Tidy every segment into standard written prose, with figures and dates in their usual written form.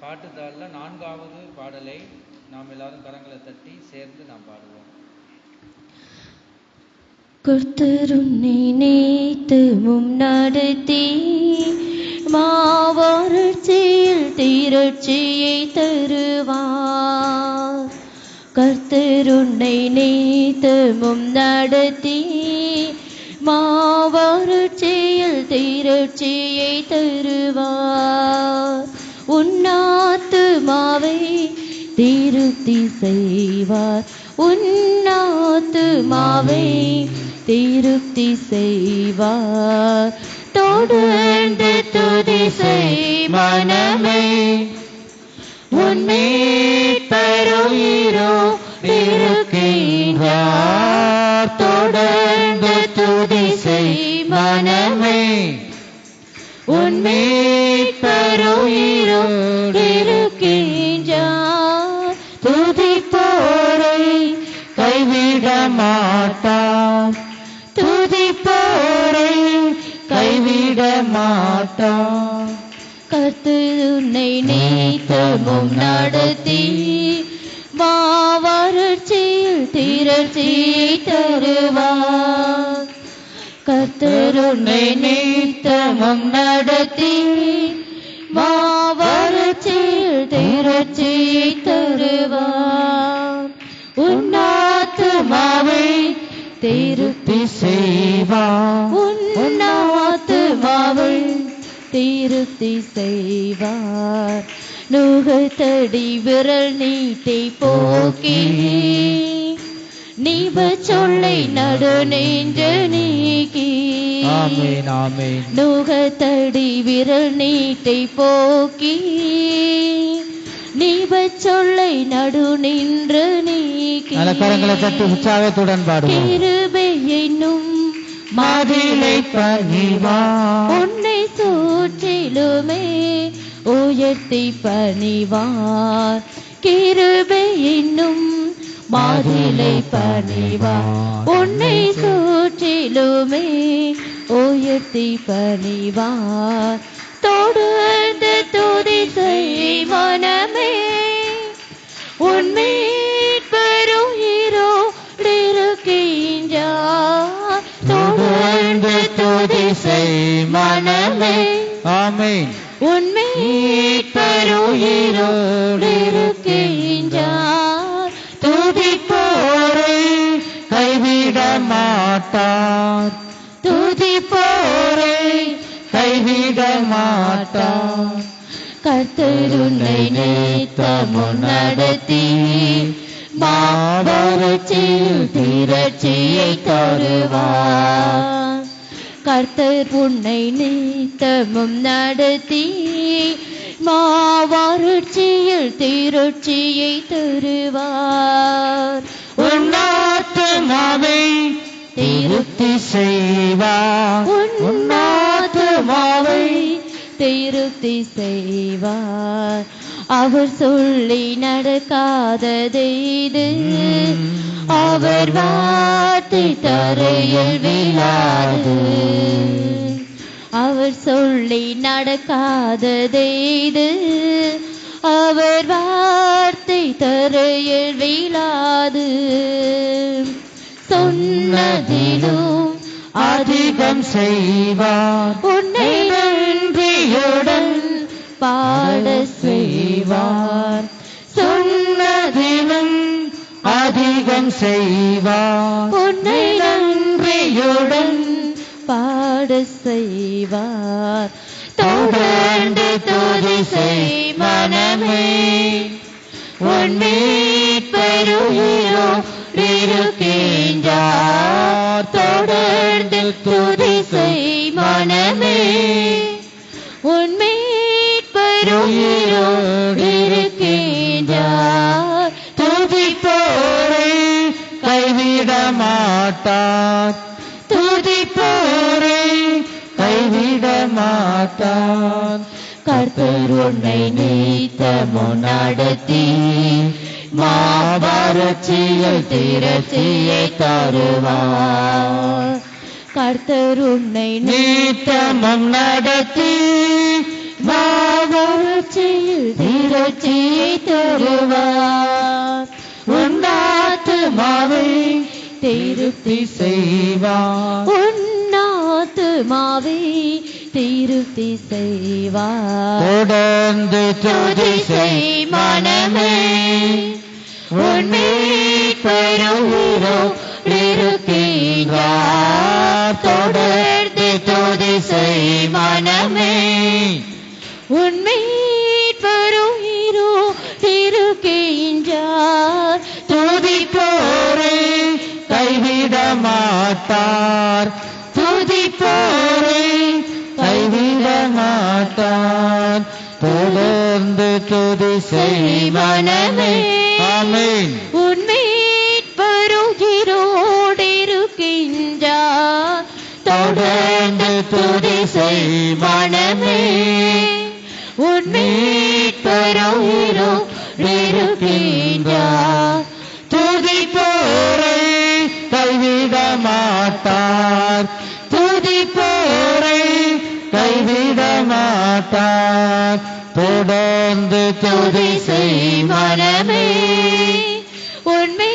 பாட்டுத்தாளில் 4வது பாடலை நாம் எல்லாரும் கரங்களை தட்டி சேர்ந்து நாம் பாடுவோம். கர்த்தர் உன்னை நீத்துமும் நடத்தி மாவறட்சியில் திரட்சியை தருவார். கர்த்தர் உன்னை நீத்துமும் நடத்தி மாவறட்சியில் திரட்சியை தருவார். உன்னாத்துமாவை திருப்தி செய்வார். உன்னாத்துமாவை திருப்தி செய்வார். தொடர்ந்து துதி செய் மனமே, உன் மீட்பருயிரோ இருக்கின்றார். தொடர்ந்து துதி செய் மனமே, உன் மீட்பருயிரோ இருக்கின்றார். துதிப்போரை கைவிட மாட்டார். துதிப்போரை கைவிட மாட்டார். கர்த்தர் உன்னை நீத்தமும் நடத்தி மாவறட்சியில் திரட்சியை தருவார். கர்த்தர் உன்னை நீத்தமும் நடத்தி மாவறட்சியில் திரட்சியை தருவார். உன்னாத்துமாவை திருப்தி செய்வார். உன்னாத்துமாவை திருப்தி செய்வார். நுகத்தடி விரல் நீட்டை போக்கி நீப சொல்லை நடு நெஞ்சு நீக்கி. ஆமென், ஆமென். நுகத்தடி விரல் நீட்டை போக்கி நீப சொல்லை நடு நின்று நீக்கி. கரங்களை தட்டி உற்சாகத்துடன் பாடுவோம். கிருபை என்னும் மதிலை பணிவார். உன்னை சுற்றிலுமே உயர்த்தி பணிவார். கிருபை என்னும் மதிலை பணிவார். உன்னை சுற்றிலுமே உயர்த்தி பணிவார். தொடர்ந்து துதி செய் மனமே, உன் மீட்பருயிரோ இருக்கின்றார். தொடர்ந்து துதி செய் மனமே, ஆமென், உன் மீட்பருயிரோ இருக்கின்றார். துதிப்போரை கைவிட மாட்டார். துதிப்போரை கைவிட மாட்டார். கர்த்தர் உன்னை நீத்தமும் நடத்தி மாவறட்சியில் திரட்சியை தருவார். கர்த்தர் உன்னை நீத்தமும் நடத்தி மாவறட்சியில் திரட்சியை தருவார். உன்னாத்துமாவை திருப்தி செய்வார். உன்னாத்துமாவை திருப்தி செய்வார். அவர் சொல்லி நடக்காதது இது, அவர் வார்த்தை தரையில் விழாது. அவர் சொல்லி நடக்காதது இது, அவர் வார்த்தை தரையில் விழாது. சொன்னதிலும் அதிகம் செய்வார். உன்னை நன்றியுடன் பாட செய்வார். சொன்னதிலும் அதிகம் செய்வார். உன்னை நன்றியுடன் பாட செய்வார். தொடர்ந்து துதி செய் மனமே, உன் மீட்பருயிரோ இருக்கின்றார். தொடர்ந்து துதி செய் மனமே, உன் மீட்பருயிரோ இருக்கின்றார். துதிப்போரை கைவிட மாட்டார். துதிப்போரை கைவிட மாட்டார். கர்த்தர் உன்னை நீத்தமும் நடத்தி மாவறட்சியில் திரட்சியை தருவார். கர்த்தர் உன்னை நீத்தமும் நடத்தி மாவறட்சியில் திரட்சியை ரட்சித்தருவார். உன்னாத்துமாவை திருப்தி செய்வார். உன்னாத்துமாவை திருப்தி செய்வார். தொடர்ந்து துதி செய் மனமே, உன்னை பெறுகிறோ இருக்கின்றார். தொடர்ந்து துதி செய் மனமே, உன்னை பெறுகிறோ இருக்கின்றார். துதிப்போரை கைவிட மாட்டார். துதிப்போரை கைவிட மாட்டார். தொடர்ந்து துதி செய் மனமே. ஆமென். உன்னை பெறுகிறோடு இருக்கின்றார். தொடர்ந்து துதி செய் மனமே, உன்னை பெறுகிறோடு இருக்கின்றார். துதிப்போரை கைவிட மாட்டார். துதிப்போரை கைவிட மாட்டார். தொடர்ந்து துதி செய் மனமே, உன்னை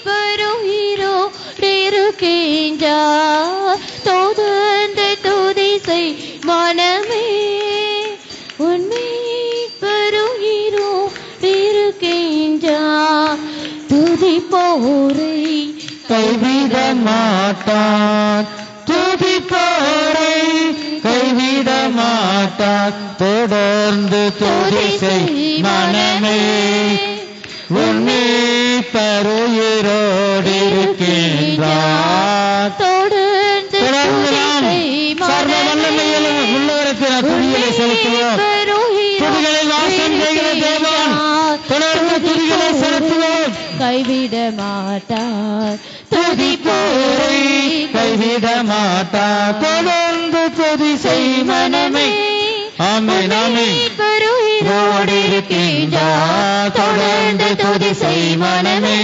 பெறுகிறோடு இருக்கின்றார். தொடர்ந்து துதி செய் மனமே, உன்னை பெறுகிறோடு இருக்கின்றார். துதிப்போரை கைவிட மாட்டார். துதிப்போரை கைவிட மாட்டார். தொடர்ந்து துதி செய் மனமே, உன்னை பெறுகிறோடு இருக்கின்றார். தொடர்ந்து நாம் சர்வ வல்லமையில் உள்ளவருக்கு துதிகளை செலுத்துவோம். துதிகளில் வாசம் செய்கிற தேவன், தொடர்ந்து துதிகளை செலுத்துவோம். கைவிட மாட்டார். துதிப்போரை கைவிட மாட்டார். தொடர்ந்து துதி செய் மனமே. ஆமென், ஆமென். பெறுகிறோடு இருக்கின்றார். தொடர்ந்து துதி செய் மனமே,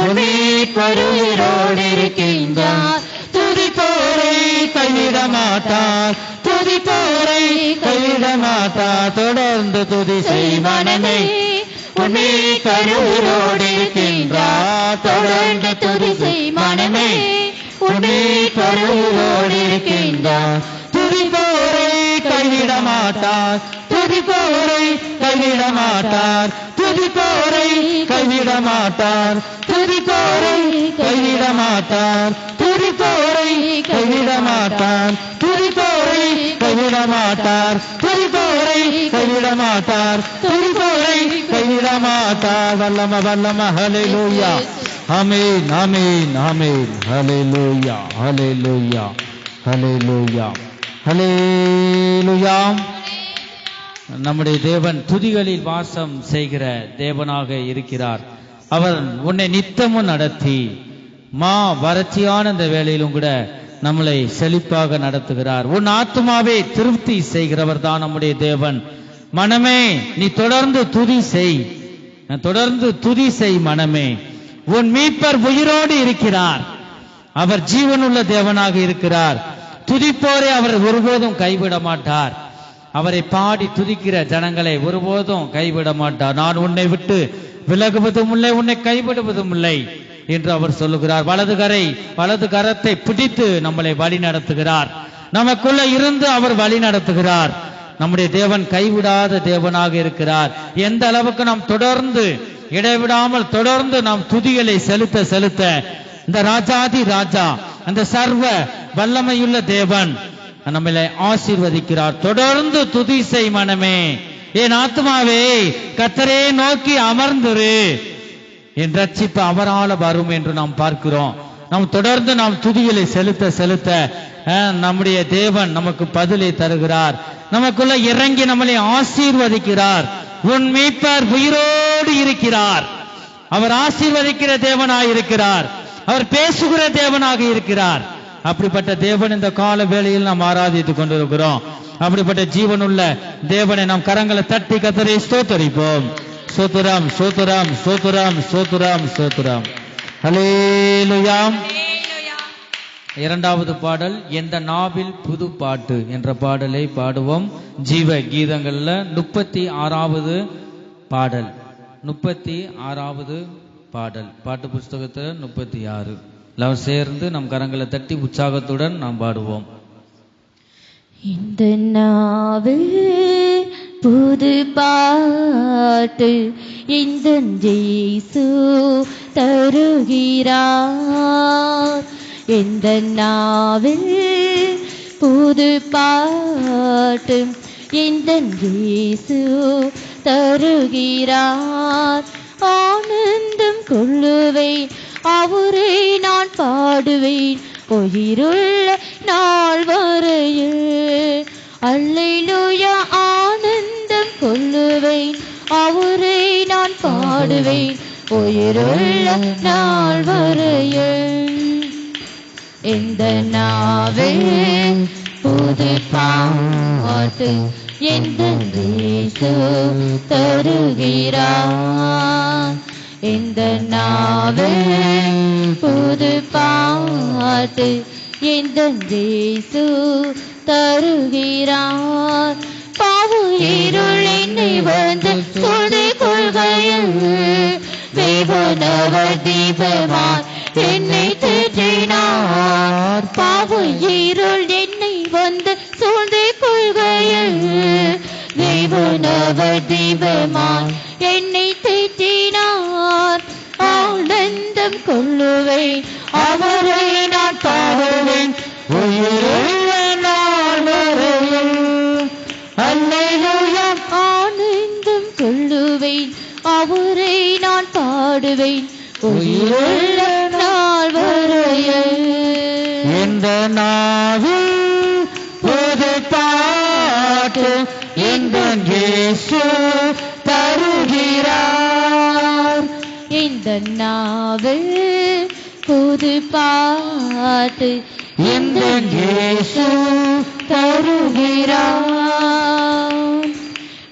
உன்னை பெறுகிறோடு இருக்கின்றார். துதிப்போரை கைவிட மாட்டார். துதிப்போரை கைவிட மாட்டார். தொடர்ந்து துதி செய் மனமே, உன்னை பெறுகிறோடு இருக்கின்றார். தொடர்ந்து துதி செய் மனமே, உன்னை பெறுகிறோடு இருக்கின்றார். துதிப்போரை கைவிட மாட்டார். துதிப்போரை கைவிட மாட்டார். துதிப்போரை கைவிட மாட்டார். துதிப்போரை கைவிட மாட்டார். துதிப்போரை கைவிட மாட்டார். துதிப்போரை கைவிட மாட்டார். துதிப்போரை கைவிட மாட்டார். துதிப்போரை கைவிட மாட்டார். வல்லம வல்லம. ஹல்லேலூயா. ஆமென், ஆமென், ஆமென். ஹல்லேலூயா, ஹல்லேலூயா, ஹல்லேலூயா, ஹல்லேலூயா. நம்முடைய தேவன் துதிகளில் வாசம் செய்கிற தேவனாக இருக்கிறார். அவர் உன்னை நித்தமும் நடத்தி வறட்சியான இந்த வேளையிலும் கூட நம்மளை செழிப்பாக நடத்துகிறார். உன் ஆத்துமாவே திருப்தி செய்கிறவர் தான் நம்முடைய தேவன். மனமே, நீ தொடர்ந்து துதி செய். தொடர்ந்து துதி செய் மனமே. உன் மீட்பர் உயிரோடு இருக்கிறார். அவர் ஜீவனுள்ள தேவனாக இருக்கிறார். துதிப்போரை அவர் ஒருபோதும் கைவிட மாட்டார். அவரை பாடி துதிக்கிற ஜனங்களை ஒருபோதும் கைவிட மாட்டார். நான் உன்னை விட்டு விலகுவதும் இல்லை, உன்னை கைவிடுவதும் இல்லை என்று அவர் சொல்லுகிறார். வலது கரத்தை பிடித்து நம்மளை வழி நடத்துகிறார். நமக்குள்ள இருந்து அவர் வழி நடத்துகிறார். நம்முடைய தேவன் கைவிடாத தேவனாக இருக்கிறார். எந்த அளவுக்கு நாம் தொடர்ந்து இடைவிடாமல் தொடர்ந்து நாம் துதிகளை செலுத்த இந்த ராஜாதி ராஜா, அந்த சர்வ வல்லமையுள்ள தேவன் நம்மளை ஆசீர்வதிக்கிறார். தொடர்ந்து துதி செய் மனமே, என் ஆத்மாவே கர்த்தரே நோக்கி அமர்ந்திரு, என் ரட்சிப்பு அவரால் வரும் என்று நாம் பார்க்கிறோம். நாம் தொடர்ந்து நாம் துதிகளை செலுத்த நம்முடைய தேவன் நமக்கு பதிலை தருகிறார். நமக்குள்ள இறங்கி நம்மளை ஆசீர்வதிக்கிறார். உன் மீட்பர் உயிரோடு இருக்கிறார். அவர் ஆசீர்வதிக்கிற தேவனாக இருக்கிறார். அவர் பேசுகிற தேவனாக இருக்கிறார். அப்படிப்பட்ட தேவன் இந்த கால வேளையில் நாம் ஆராதித்துக் கொண்டிருக்கிறோம். அப்படிப்பட்ட ஜீவனுள்ள தேவனை நாம் கரங்களை தட்டி கர்த்தரை ஸ்தோத்தரிப்போம். ஸ்தோத்திரம், ஸ்தோத்திரம், ஸ்தோத்திரம், ஸ்தோத்திரம், ஸ்தோத்திரம். ஹல்லேலூயா. இரண்டாவது பாடல், எந்த நாவில் புது பாட்டு என்ற பாடலை பாடுவோம். ஜீவ கீதங்கள்ல 36வது பாடல் 36வது பாடல், பாட்டு புஸ்தகத்தில் 36. எல்லாம் சேர்ந்து நம் கரங்களை தட்டி உற்சாகத்துடன் நாம் பாடுவோம். இந்த நாவில் புது பாட்டு இந்த இயேசு தருகிறார். இந்த நாவில் புது பாட்டு இந்த இயேசு தருகிறார். ஆனந்தம் கொள்ளுவேன், அவரை நான் பாடுவேன் உயிருள்ள நாள் வரையில். அல்லேலூயா, ஆனந்தம் கொள்ளுவேன், அவரை நான் பாடுவேன் உயிருள்ள நாள் வரையில். இந்த நாவில் புது பாட்டு இந்த இயேசு தருகிறார். இந்த நாவில் புது பாட்டு இந்த இயேசு தருகிறார். பாவு இருள் என்னை வந்து சூழ்ந்து கொள்கையில் தேவனவர் தீபமாய் என்னை தேற்றினார். பாவு இருள் என்னை வந்து சூழ்ந்து கொள்கையில் தேவனவர் தீபமாய் என்னை தேற்றினார். ஆனந்தம் கொள்ளுவேன், அவரை நான் பாடுவேன் உயிருள்ள நாள் வரையில். அல்லேலூயா, ஆனந்தம் கொள்ளுவேன், அவரை நான் பாடுவேன் உயிருள்ள நாள் வரையில். இந்த நாவில் புது பாட்டு இந்த இயேசு தருகிறார். இந்த நாவில் புது பாட்டு இந்த இயேசு தருகிறார்.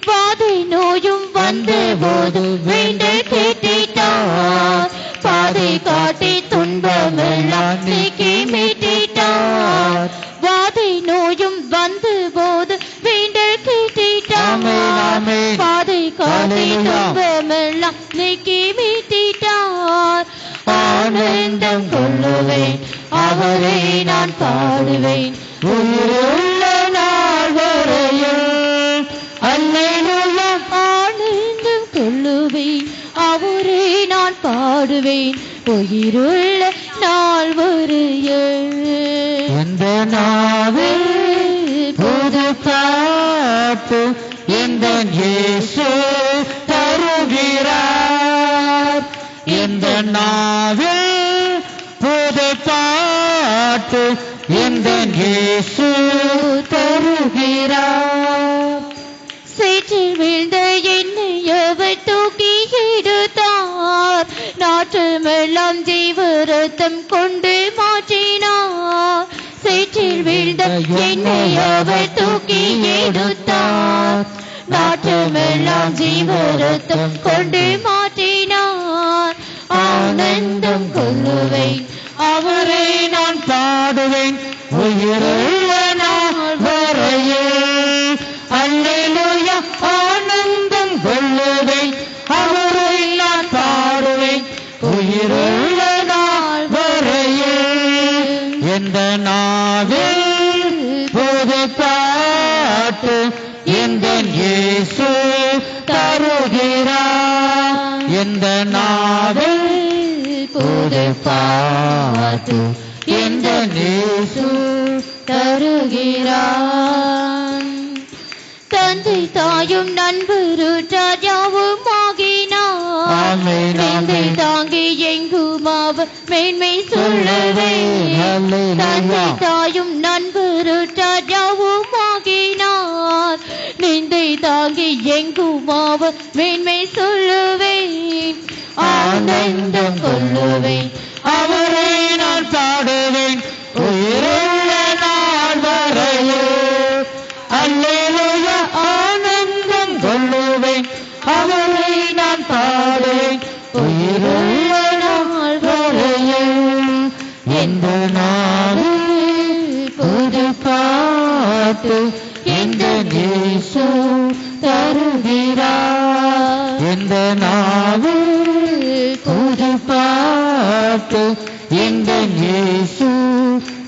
வாதை நோயும் வந்த போது வேண்ட கேட்டிட்டார். பாதை காட்டி துன்பமெல்லாம் நீக்கி மீட்டிட்டார். வாதை நோயும் வந்த போது வேண்ட கேட்டிட்டார். பாதை காட்டி துன்பமெல்லாம் நீக்கி மீட்டிட்டார். ஆனந்தம் கொள்ளுவேன், அவரை நான் பாடுவேன் உயிருள்ள நாள் வரையில். அல்லேலூயா, ஆனந்தம் கொள்ளுவேன், அவரை நான் பாடுவேன் உயிருள்ள நாள் வரையில். இந்த நாவில் புது பாட்டு இந்த இயேசு தருகிறார். இந்த நாவில் புது பாட்டு இந்த இயேசு தருகிறார். சேற்றில் வீழ்ந்த என்னை அவர் தூக்கி எடுத்தார். நாற்றமெல்லாம் ஜீவ ரத்தம் கொண்டு மாற்றினார். சேற்றில் வீழ்ந்த என்னை அவர் தூக்கி எடுத்தார். நாற்றமெல்லாம் ஜீவ ரத்தம் கொண்டு மாற்றினார். ஆனந்தம் கொள்ளுவேன், அவரை நான் பாடுவேன் உயிருள்ள நாள் வரையில். அல்லேலூயா, ஆனந்தம் கொள்ளுவேன், அவரை நான் பாடுவேன் உயிருள்ள நாள் வரையில். இந்த நாவில் புது பாட்டு இந்த இயேசு தருகிறார். இந்த நாவில் புது பாட்டு இந்த இயேசு தருகிறான். தந்தை தாயும் நண்பருற்றார் யாவும் ஆகினார். ஆமென், தந்தை ஆமென். தாங்கி எங்கும் அவர் மேன்மை சொல்லவே. ஹல்லேலூயா. தந்தை தாயும் நண்பருற்றார் யாவும் ஆகினார். நிந்தை தாங்கி எங்கும் அவர் மேன்மை சொல்லுவேன். ஆனந்தம் கொள்ளுவேன், அவரை நான் பாடுவேன் உயிருள்ள நாள் வரையில். அல்லேலூயா, ஆனந்தம் கொள்ளுவேன், அவரை நான் பாடுவேன் உயிருள்ள நாள் வரையில். இந்த நாளில் புது பாட்டு இந்த இயேசு தருகிறார். எந்த நாவில் புது பாட்டு எந்த இயேசு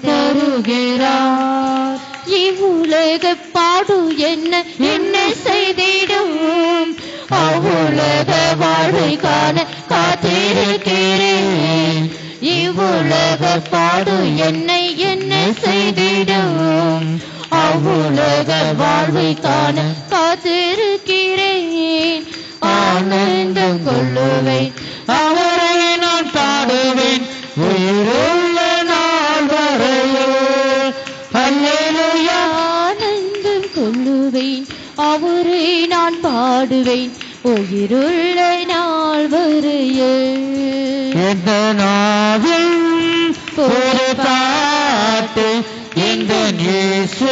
தருகிறார். இவ்வுலக பாடு என்ன என்ன செய்திடும், அவ்வுலக வாழ்வை காண காத்திருக்கிறேன். இவ்வுலக பாடு என்னை என்ன செய்திடும், அவ்வுலக வாழ்வை காண காத்திருக்கிறேன். ஆனந்தம் கொள்ளுவேன், அவரை நான் பாடுவேன் உயிருள்ள நாள் வரையில். அல்லேலூயா. ஆனந்தம் கொள்ளுவேன், அவரை நான் பாடுவேன் உயிருள்ள நாள் வரையில். எந்த நாவில் ஒரு பாட்டு எந்த இயேசு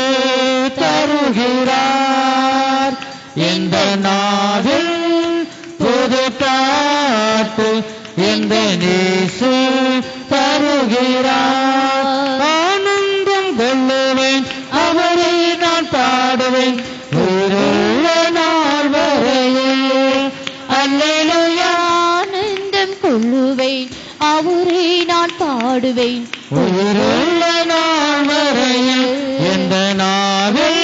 தருகிறார். எந்த நாவில் ஒரு பாட்டு எந்த இயேசு தருகிறார். ஆனந்தம் கொள்ளுவேன், அவரை நான் பாடுவேன் உயிருள்ள நாள் வரையில். அல்லேலூயா. ஆனந்தம் கொள்ளுவேன், அவரை நான் பாடுவேன் உயிருள்ள நாள் வரையில். எந்த நாவில்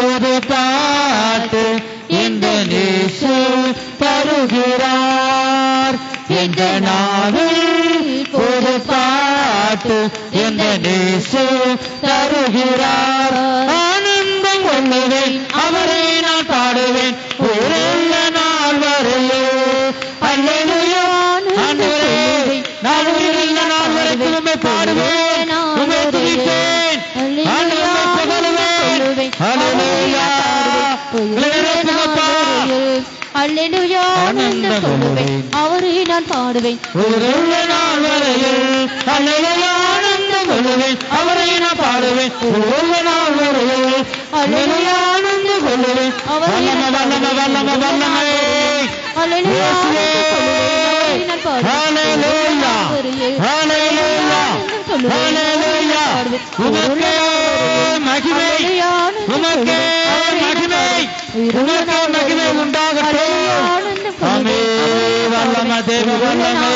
ஒரு பாட்டு எந்த இயேசு தருகிறார். எந்த நாவில் ஒரு பாட்டு எந்த இயேசு தருகிறார். ஆனந்தம் கொள்ளுவேன், அவரை நான் பாடுவேன் உயிருள்ள நாள் வரையில். அல்லேலூயா. ஆண்டவரே, நான் உயிருள்ள நாள் வரைக்கும் உம்மை பாடுவேன், உம்மை துதிப்பேன், ஆண்டவரை புகழுவேன். அல்லேலூயா. அல்லேலூயா. ஆனந்தம் கொள்ளுவேன், அவரை நான் பாடுவேன் உயிருள்ள நாள் வரையில். அல்லேலூயா. ஆனந்தம் கொள்ளுவேன், அவரை நான் பாடுவேன் உயிருள்ள நாள் வரையில். அல்லேலூயா. ஆனந்தம் கொள்ளுவேன். வல்லமை வல்லமை வல்லமை வல்லமை. அல்லேலூயா. ஹல்லேலூயா. ஹல்லேலூயா. ஹல்லேலூயா. உமக்கே மகிமை, உமக்கே மகிமை, உமக்கே மகிமை உண்டாகட்டும். ஆமே. வல்லமை, தேவ வல்லமை,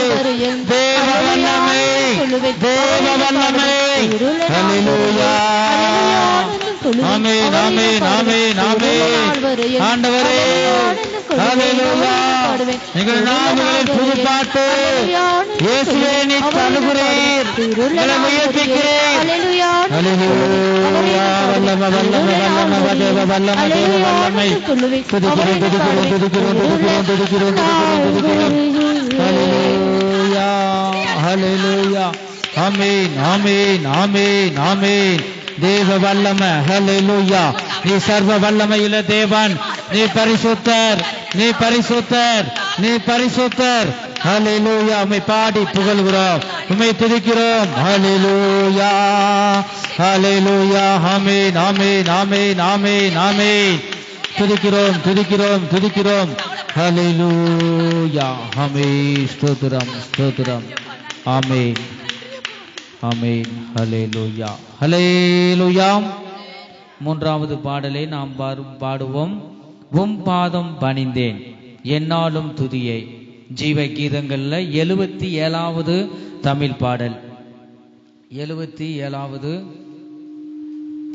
தேவ வல்லமை, தேவ வல்லமை. ஹல்லேலூயா. ஆமென், ஆமென், ஆமென், ஆமென். ஆண்டவரே, ஹல்லேலூயா. எங்கள் நாவுகளில் புது பாட்டு இயேசுவே நீர் தருகிறீர், எங்களை உயர்த்துகிறீர். ஹல்லேலூயா. வல்லமை வல்லமை வல்லமை தேவ வல்லமை, தேவ வல்லமை. துதிக்கிறோம் துதிக்கிறோம் துதிக்கிறோம் துதிக்கிறோம் துதிக்கிறோம் துதிக்கிறோம் துதிக்கிறோம். ஹல்லேலூயா. ஹல்லேலூயா. ஆமென், ஆமென், ஆமென், ஆமென். தேவ வல்லமை. ஹல்லேலூயா. நீ சர்வ வல்லமையுள்ள தேவன், நீ பரிசுத்தர், நீ பரிசுத்தர், நீ பரிசுத்தர். ஹல்லேலூயா. உம்மை பாடி புகழ்கிறோம், உம்மை துதிக்கிறோம். ஹல்லேலூயா. ஹல்லேலூயா. ஆமென், ஆமென், ஆமென், ஆமென், ஆமென். துதிக்கிறோம் துதிக்கிறோம் துதிக்கிறோம். ஹல்லேலூயா. ஆமென். ஸ்தோத்திரம் ஸ்தோத்திரம். ஆமென் ஆமென். ஹல்லேலூயா. ஹல்லேலூயா. மூன்றாவது பாடலை நாம் பாடுவோம். உம் பாதம் பணிந்தேன் என்னாலும் துதியை. ஜீவ கீதங்கள்ல 77வது தமிழ் பாடல். 77வது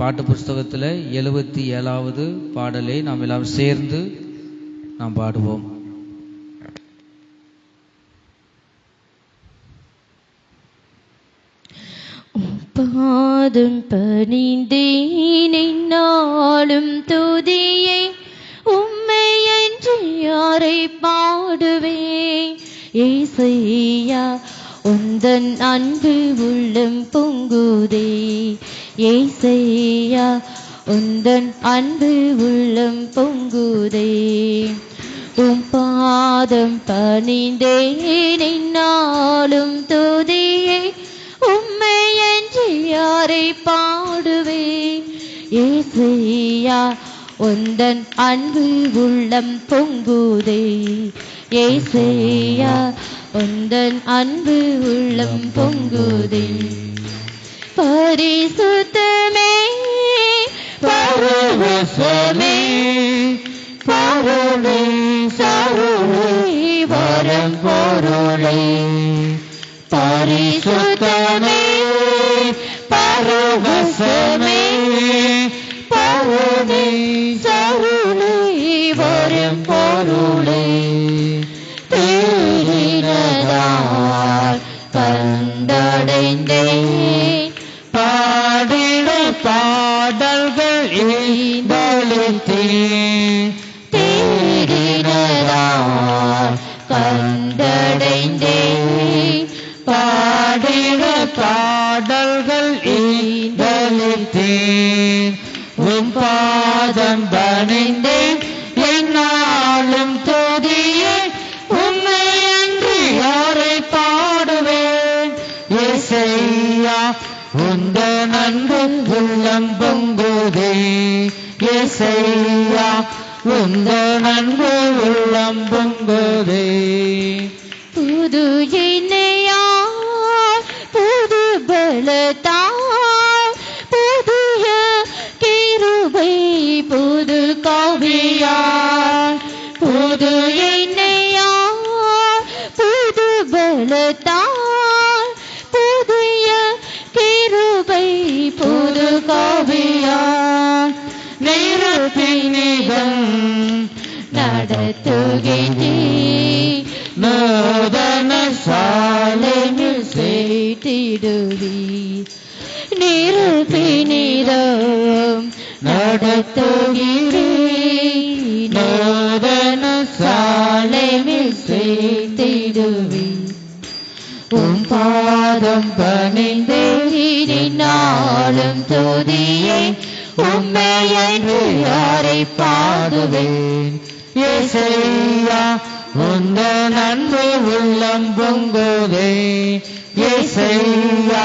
பாட்டு புஸ்தகத்துல 77வது பாடலை நாம் எல்லாம் சேர்ந்து நாம் பாடுவோம். பாதம் பணிந்தேன் என்னாலும் துதியை, உம்மை என்று யாரை பாடுவேன். ஏசையா உந்தன் அன்பு உள்ளம் பொங்குதே. ஏசையா உந்தன் அன்பு உள்ளம் பொங்குதே. உம் பாதம் பணிந்தேன் என்னாலும் துதியை, உம்மை என்று யாரை பாடுவேன். ஏசையா உந்தன் அன்பு உள்ளம் பொங்குதே. ஏசையா உந்தன் அன்பு உள்ளம் பொங்குதே. பரிசுத்தமே பரவசமே பரமே சருளை வரம் பொருளை பரிசுத்தமே பரவசமே பரமே சருளை வரம் பொருளை தேடினதால் கண்டடைந்தேன் பாடிட பாடல்கள் ஈந்தளித்தேன் தேடினதால் கண்டடைந்தேன் பாடிட பாடல்கள் ஈந்தளித்தேன் உன் பாதம் பணிந்தேன் என்னாலும் துதியே உன்னை அன்றி யாரை பாடுவேன் இயேசையா உந்த நன்பு உள்ளம் பொங்குதே இயேசையா உந்த நன்பு உள்ளம் பொங்குதே புது இணையா புது பலத்தால் புதிய கிருபை புது காவியால் புது இணையா புது பலத்தால் புதிய கிருபை புது காவியால் நிரப்பினிதம் நடத்துகின்றேன் நூதன சாலையில் செய்திடுவி நிரப்பினிதம் நடத்துகிறேன் நூதன சாலையில் செய்திடுவி உம் பாதம் பணிந்தேனாலும் துதியை உம்மையன்று யாரை பாடுவேன் இயேசையா உந்த நன்பு உள்ளம் பொங்குதே இயேசையா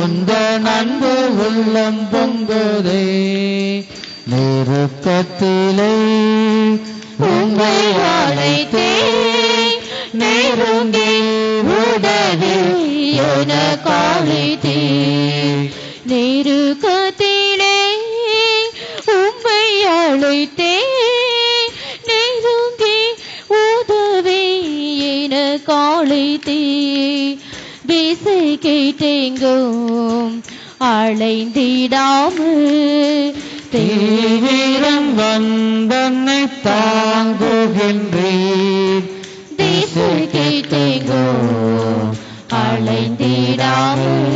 உந்த நன்பு உள்ளம் பொங்குதே நெருக்கத்திலே உம்மை அழைத்தேன் நெருங்கி உதவி எனக்களித்தேன் நெருக்கத்திலே உம்மை அழைத்தேன் நெருங்கி உதவி எனக்களித்தேன் திசை கேட்டெங்கும் அலைந்திடாமல் தீவிரம் வந்தன்னை தாங்குகின்றீர் திசை கேட்டெங்கும் அலைந்திடாமல்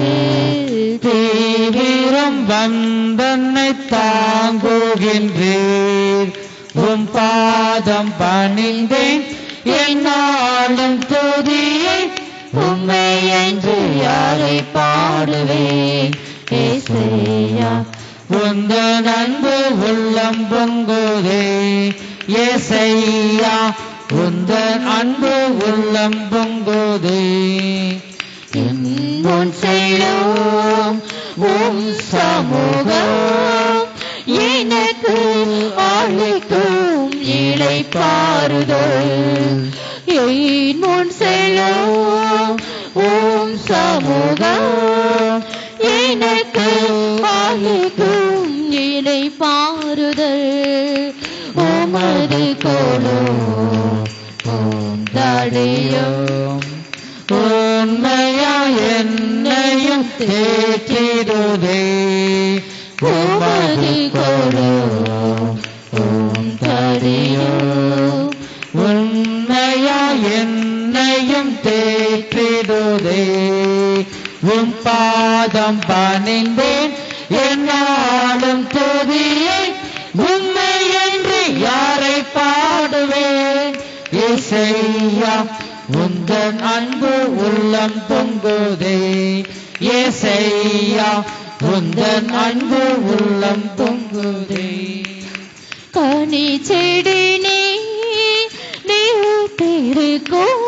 தீவிரம் வந்தன்னை தாங்குகின்றீர் உம் பாதம் பணிந்தேன் என்னாலும் துதியை உம்மை என்று யாரை பாடுவேன் ஏசையா உந்த நன்பு உள்ளம் பொங்குதே ஏசையா உந்த அன்பு உள்ளம் பொங்குதே முன் செல்லும் உம் சமூகம் எனக்கு அளிக்கும் இளைப்பாறுதல் என் முன் செல்லும் உம் சமூகம் எனக்கு அளிக்கும் இளைப்பாறுதல் உமது கோலும் உம் தடியும் உண்மையா என்னையும் தேற்றிடுதே உமது கோலும் உம் தடியும் உண்மையா என்னையும் தேற்றிடுதே உம் பாதம் பணிந்தேன் என்னாலும் துதியை உண்மை என்று யாரை பாடுவேன் இயேசையா உந்தன் அன்பு உள்ளம் பொங்குதே இயேசையா உந்தன் அன்பு உள்ளம் பொங்குதே கனி செடி நீருக்கும்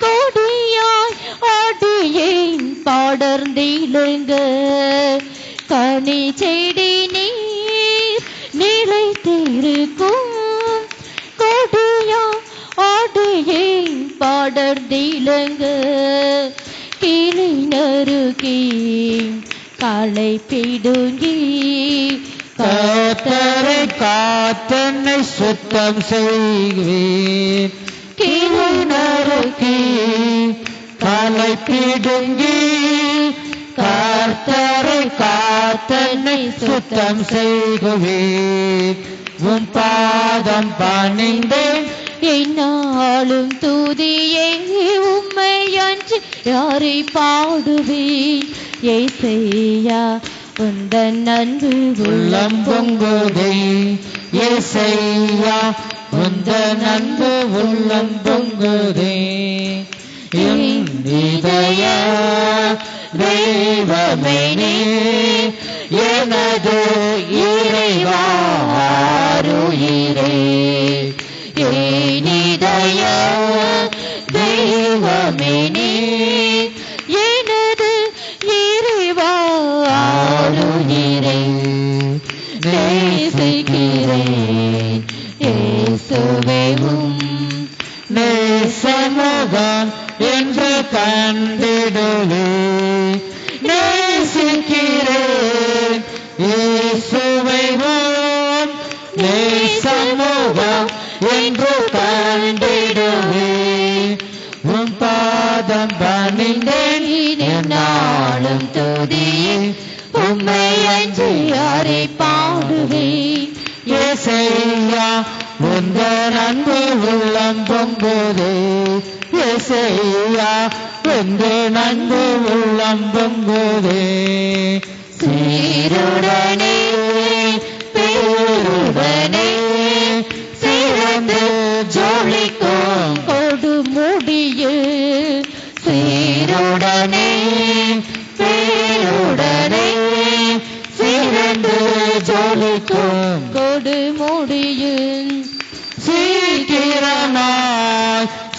கொடியாய் அடியேன் படர்ந்திடுங்க கனி செடி நீர் நிலைத்திருக்கும் கொடியாய் அடியேன் படர்ந்திடுங்க கிளை நறுக்கி களை பிடுங்கி கர்த்தரை காத்தன்னை சுத்தம் செய்வேன். கீழே நறுக்கி காலை பிடுங்கி கர்த்தரை காத்தன்னை சுத்தம் செய்குவேன். உம் பாதம் பணிந்தேன். என்னாலும் துதியே உம்மை அன்றி யாரை பாடுவேன். ஏசையா உந்தன் அன்பு உள்ளம் பொங்குதே. ஏசையா உந்தன் அன்பு உள்ளம் பொங்குதே. என் இதய தெய்வமே நீர், எனது இறைவா ஆருயிரே. என் இதய தெய்வமே நீர், எனது இறைவா ஆருயிரே. நேசிக்கிறேன் இயேசுவே உம் நேசமுகம் என்று கண்டிடுவே. நேசிக்கிறேன் இயேசுவை உம் நேசமுகம் என்று கண்டிடுவே. உம் பாதம் பணிந்தேன். என்னாலும் துதியே உம்மை அன்றி யாரை பாடுவேன். ஏசையா உந்தன் அன்பு உள்ளம் பொங்குதே. ஏசையா உந்தன் அன்பு உள்ளம் பொங்குதே. சீருடனே பேருடனே சிறந்து ஜொலிக்கும் கொடுமுடியில். சீருடனே பேருடனே சிறந்து ஜொலிக்கும் கொடுமுடியில். சீக்கிரமாய்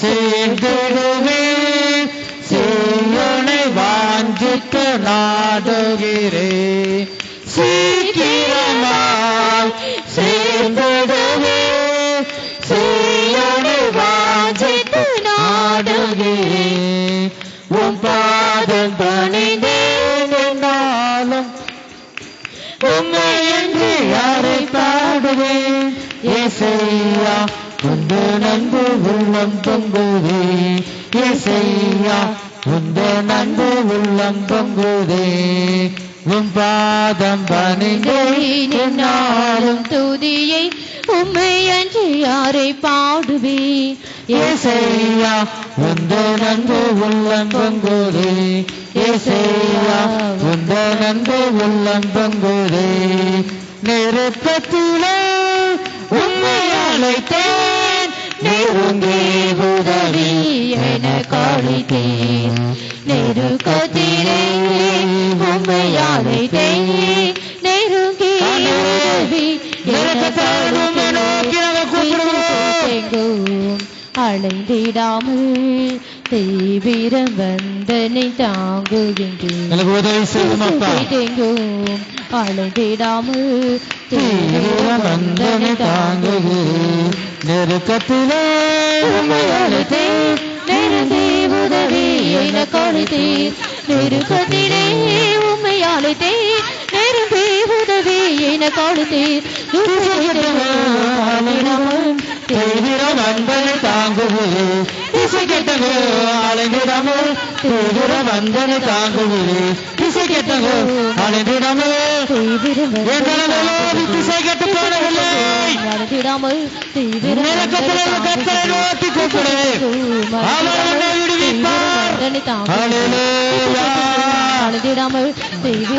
சேர்ந்திடுவே. சீயோனை வாஞ்சித்து நாடுகிறே. சீக்கிரமாய் சேர்ந்திடுவே. சீயோனை வாஞ்சித்து நாடுகிறே. உம் பாதம் பணிந்தேன். என்னாலும் உம்மை என்று யாரை பாடுவேன். ஏசையா உந்தன் அன்பு உள்ளம் பொங்குதே. ஏசையா உந்தன் அன்பு உள்ளம் பொங்குதே. உம் பாதம் பணிந்தேன். என்னாலும் துதியை உம்மை அன்றி யாரை பாடுவேன். ஏசையா உந்தன் அன்பு உள்ளம் பொங்குதே. ஏசையா உந்தன் அன்பு உள்ளம் பொங்குதே. நெருக்கத்திலே உம்மை அழைத்தேன். நெருங்கே உதவி எனக்கு அளித்தேன். நெருக்கத்திலே உம்மை அழைத்தேன். நெருங்கி உதவி நெருக்கத்தாலும் நோக்கி நாங்கள் கூப்பிடுவோம். எங்கும் அழைந்திடாமல் தீவிரம் வந்தனை தாங்குகின்றேன். எனக்கு உதவி செய்யும் அப்பா. எங்கும் அழைந்திடாமல் தீவிரம் வந்தனை தாங்குகிறேன். நெருக்கத்திலே உம்மை அழைத்தேன். நெருங்கி உதவி எனக்கு அளித்தீர். நெருக்கத்திலே உம்மை அழைத்தேன். நெருங்கி உதவி எனக்கு அளித்தீர். தீவிரம் வந்தனை தாங்குகிறேன். திசை கெட்டகோ அலைந்திடமோ. தீவிரம் வந்தனை தாங்குகிறேன். திசை கெட்டகோ அலைந்திடமோ. திசை கெட்டு போனவில்லை. நடத்திடாமல் நெருக்கத்திலே கர்த்தரை நோக்கி கூப்பிடு. அவர் உன்னை விடுவிப்பார். ஹல்லேலூயா. நடத்திடாமல்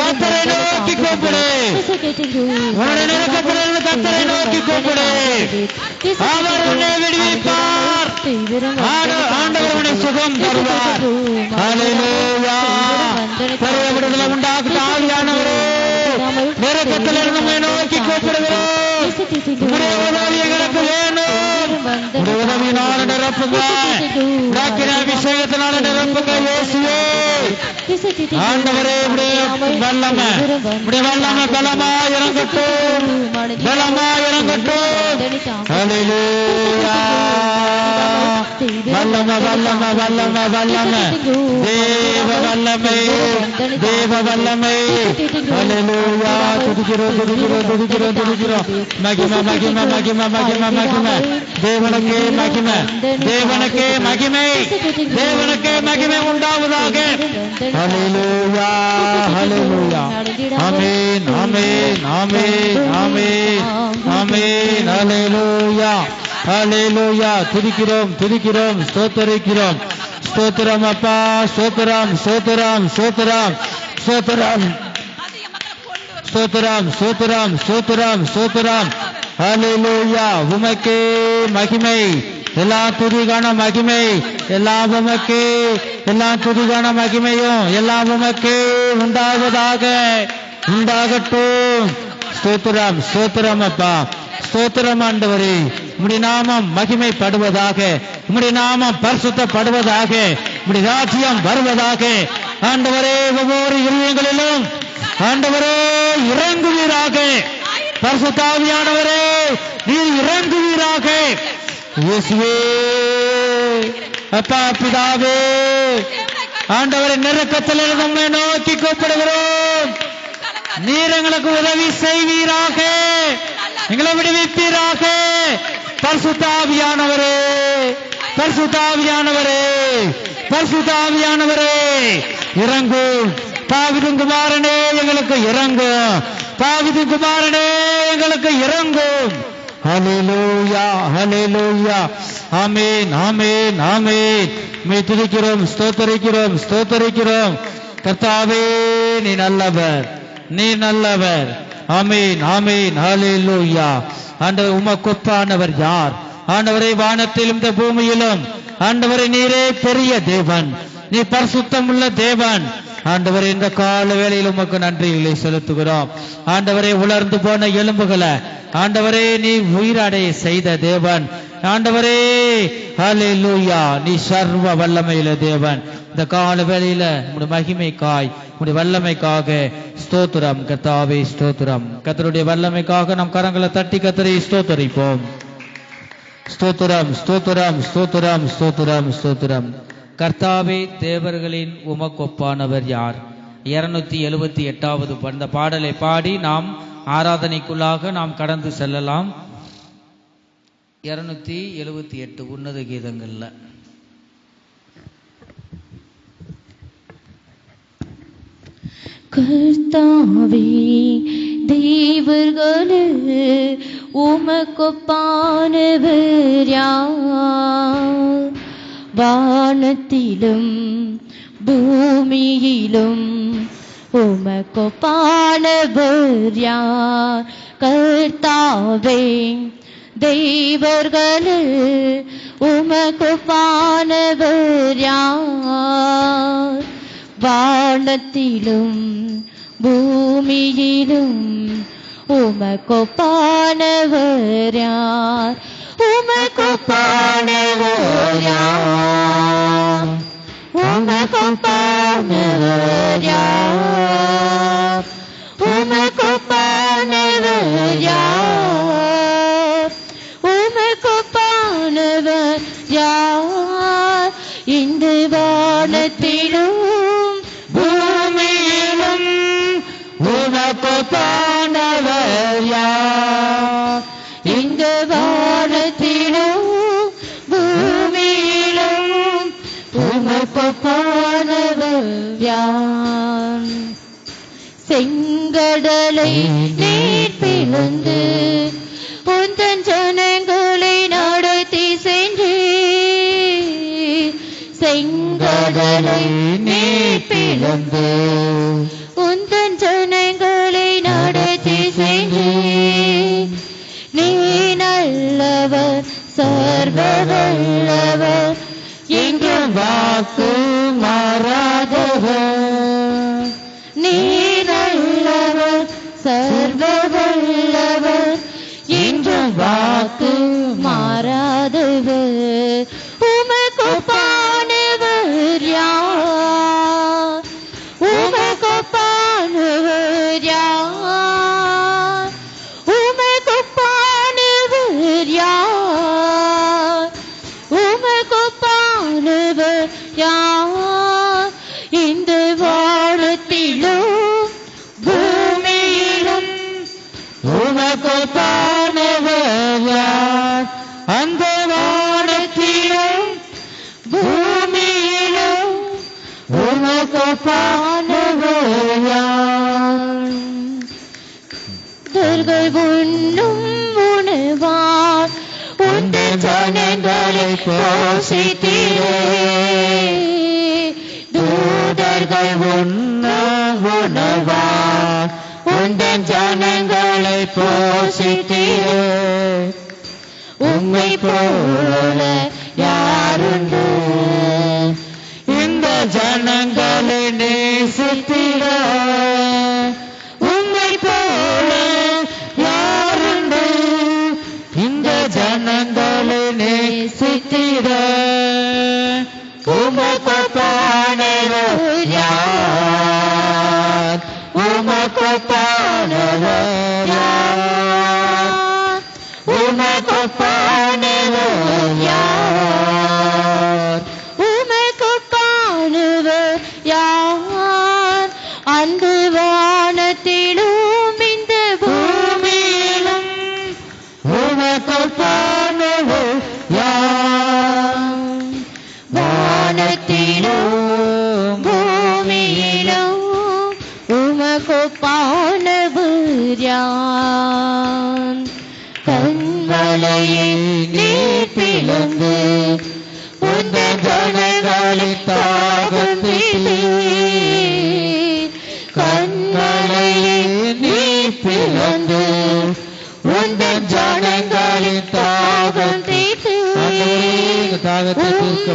கர்த்தரை நோக்கி கூப்பிடு. உன்னுடைய நெருக்கத்திலிருந்து கர்த்தரை நோக்கி கூப்பிடு. அவர் உன்னை விடுவிப்பார். ஆண்டவர் உன்னை சுகம் தருவார். ஹல்லேலூயா. பெரிய விடுதலை உண்டாக்கும் ஆவியானவரே, நெருக்கத்திலிருந்து உம்மை நோக்கி கூப்பிடுகிறோம். உம்முடைய உதவி எங்களுக்கு வேணும். உம்முடைய உதவியினால நிரப்புங்க. உம்முடைய அபிஷேகத்தினால நிரப்புங்க இயேசுவே. ஆண்டவரே உம்முடைய வல்லமை, உம்முடைய வல்லமை பலமா இறங்கட்டும். பலமா இறங்கட்டும். ஹல்லேலூயா. வல்லமை வல்லமை வல்லமை வல்லமை தேவ வல்லமை தேவ வல்லமை ஹல்லேலூயா துதிக்கிறோம் துதிக்கிறோம் துதிக்கிறோம் துதிக்கிறோம் மகிமை மகிமை மகிமை மகிமை மகிமை தேவனுக்கே மகிமை தேவனுக்கே மகிமை தேவனுக்கே மகிமை உண்டாவதாக ஹல்லேலூயா ஹல்லேலூயா ஆமென் ஆமென் ஆமென் ஆமென் ஆமென் ஹல்லேலூயா ஹல்லேலூயா துதிக்கிறோம் துதிக்கிறோம் ஸ்தோத்திரிக்கிறோம் ஸ்தோத்திரம் அப்பா ஸ்தோத்திரம் ஸ்தோத்திரம் ஸ்தோத்திரம் ஸ்தோத்திரம் ஸ்தோத்திரம் ஸ்தோத்திரம் ஸ்தோத்திரம் ஸ்தோத்திரம் ஹல்லேலூயா உமக்கே மகிமை எல்லா துதிகான மகிமை எல்லாம் உமக்கே எல்லா துதிகான மகிமையும் எல்லாம் உமக்கே உண்டாவதாக உண்டாகட்டும் ஸ்தோத்திரம் ஸ்தோத்திரம் அப்பா ஸ்தோத்திரம் ஆண்டவரே உம்முடைய நாமம் மகிமைப்படுவதாக உம்முடைய நாமம் பரிசுத்தப்படுவதாக உம்முடைய ராஜ்யம் வருவதாக ஆண்டவரே ஒவ்வொரு இருதயங்களிலும் ஆண்டவரே இறங்குவீராக பரிசுத்த ஆவியானவரே நீர் இறங்குவீராக இயேசுவே அப்பா பிதாவே ஆண்டவரே நெருக்கத்தில் நம்மை நோக்கி கூப்பிடுகிறோம் நீர் எங்களுக்கு உதவி செய்வீராக எங்களை விடுவிப்பீராக பரிசுத்த ஆவியானவரே பரிசுத்த ஆவியானவரே பரிசுத்த ஆவியானவரே இறங்கும் தாவீதின் குமாரனே எங்களுக்கு இறங்கும் தாவீதின் குமாரனே எங்களுக்கு இறங்கும் ஹல்லேலூயா ஹல்லேலூயா ஆமென் ஆமென் ஆமென் மே துதிக்கிறோம் ஸ்தோத்திரிக்கிறோம் ஸ்தோத்திரிக்கிறோம் கர்த்தாவே நீ நல்லவர் நீ நல்லவர் ஆமென் ஆமென் ஹல்லேலூயா ஆண்டவர் உமக்கொப்பானவர் யார் ஆண்டவரே வானத்திலும் இந்த பூமியிலும் ஆண்டவரே நீரே பெரிய தேவன் நீ பரிசுத்தம் உள்ள தேவன் ஆண்டவரே இந்த கால வேளையில் உமக்கு நன்றிகளை செலுத்துகிறோம் ஆண்டவரே உலர்ந்து போன எலும்புகளை ஆண்டவரே நீ உயிரடைய செய்த தேவன் ஆண்டவரே ஹல்லேலூயா நீ சர்வ வல்லமையுள்ள தேவன் இந்த கால வேளையில உம்முடைய மகிமைக்காய் உம்முடைய வல்லமைக்காக ஸ்தோத்திரம் கர்த்தாவே ஸ்தோத்திரம் கர்த்தருடைய வல்லமைக்காக நம் கரங்களை தட்டி கர்த்தரை ஸ்தோத்தரிப்போம் ஸ்தோத்திரம் ஸ்தோத்திரம் ஸ்தோத்திரம் ஸ்தோத்திரம் ஸ்தோத்திரம் கர்த்தாவே தேவர்களின் உமக்கொப்பானவர் யார் 278வது அந்த பாடலை பாடி நாம் ஆராதனைக்குள்ளாக நாம் கடந்து செல்லலாம் 278 உன்னத கீதங்கள்ல கர்த்தாவே தேவர்களே உமக்கொப்பானவர் யார் வானத்திலும் பூமியிலும் உமக்கொப்பானவர் யார் கர்த்தாவே தேவர்களே உமக்கொப்பானவர் யார் வானத்திலும் பூமியிலும் உமக்கொப்பானவர் யார் உமக்கொப்பானவர் யார் உமக்கொப்பானவர் யார் உமக்கொப்பானவர் யார் உமக்கொப்பானவர் யார் இந்த வானத்திலும் பூமியிலும் உமக்கொப்பானவர் யார் இந்த வானத்திலும் பூமியிலும் உமக்கொப்பானவர் யார் செங்கடலை நீர் பிளந்து உந்தன் ஜனங்களை நடத்தி சென்றே செங்கடலை நீர் பிளந்து உந்தன் ஜனங்களை நடத்தி சென்றே நீ நல்லவர் சர்வ வல்லவர் எங்கும் வாக்கு மாறாதவர் நீ நல்லவர் சர்வ வல்லவர் என்றும் வாக்கு மாறாதவர் உமக்கொப்பானவர் யார் உமக்கொப்பானவர் யார் உமக்கொப்பானவர் யார் உமக்கொப்பானவர் உந்த ஜனங்களை போஷித்தீரே. தூதர்கள் உண்ணும் உணவா உந்த ஜனங்களை போஷித்தீரே. உம்மை போல யாருண்டு இந்த ஜனங்களை நேசித்திட. உம்மை போல யாருண்டு இந்த ஜனங்களை நேசித்திட. உமக்கொப்பானவர் யார்? உமக்கொப்பானவர் யார்? உமக்கொப்பானவர் யார்? உமக்கொப்பானவர் யார்? அந்த வானத்திலும் இந்த பூமியிலும் உமக்கொப்பானவர் யார்? வானத்திலும் பூமியிலும் உமக்கொப்பானவர் யார்? கண்மலையை நீர் பிளந்து உந்த ஜனங்களின் தாகம் தீர்த்தீர். கண்மலையை நீர் பிளந்து உந்த ஜனங்களின் தாகம் தீர்த்தீர்.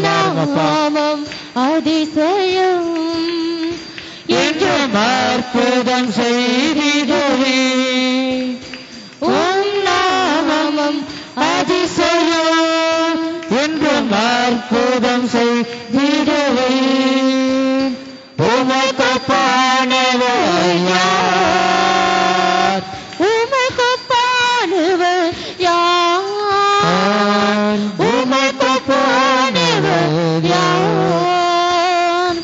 நாமம் அதிசயம் என்றும் அற்புதம் செய்திடுவே. உம் நாமம் அதிசயம் என்றும் அற்புதம் செய்திடுவே. உமக்கொப்பானவர் யார்? உமக்கொப்பானவர் யார்? உமக்கொப்பானவர் யார்?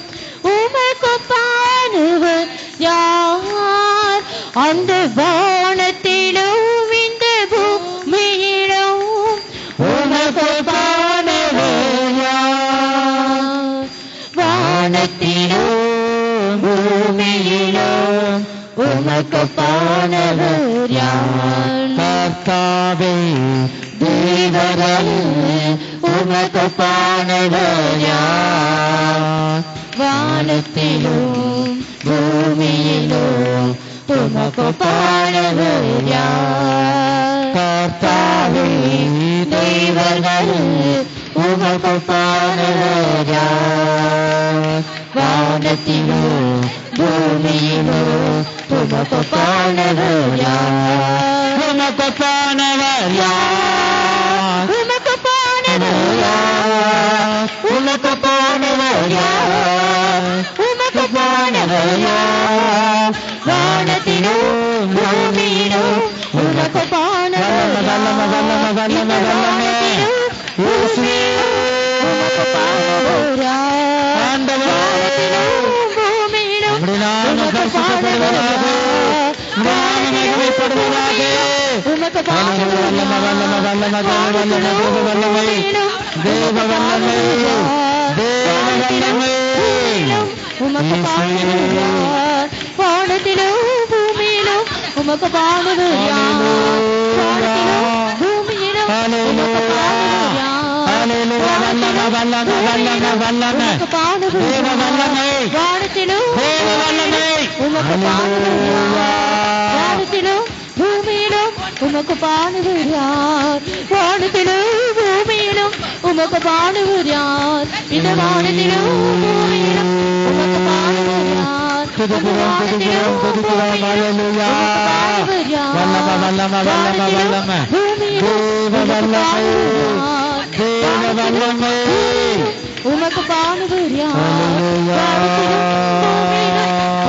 உமக்கொப்பானவர் யார்? அந்த வானத்திலும் இந்த பூமியிலும் உமக்கொப்பானவர் யார்? வானத்திலும் பூமியிலும் உமக்கொப்பானவர் யார்? கர்த்தாவே தேவரே உமக்கொப்பானவர் யார்? வானத்திலும் பூமியிலும் உமக்கொப்பானவர் யார்? கர்த்தாவே தேவரே உமக்கொப்பானவர் யார்? வானத்திலும் பூமியிலும் உமக்கொப்பானவர் யார்? உமக்கொப்பானவர் யார்? உமக்கொப்பானவர் யார்? உமக்கொப்பானவர் யார்? உமக்கொப்பானவர் யார்? வானத்திலும் பூமியிலும் உமக்கொப்பானவர் வானத்திலும் பூமியிலும் உமக்கொப்பானவர் யார்? பூமியிலும் உமக்கொப்பானவர் யார்? வானத்திலும் வானத்திலும் பூமியிலும் உமக்கொப்பானவர் யார்? வானத்திலும் பூமியிலும் உமக்கொப்பானவர் யார்? இந்த வானத்திலும் பூமியிலும் உமக்கொப்பானவர் யார்? வானத்திலும் பூமியிலும் உமக்கொப்பானவர் யார்?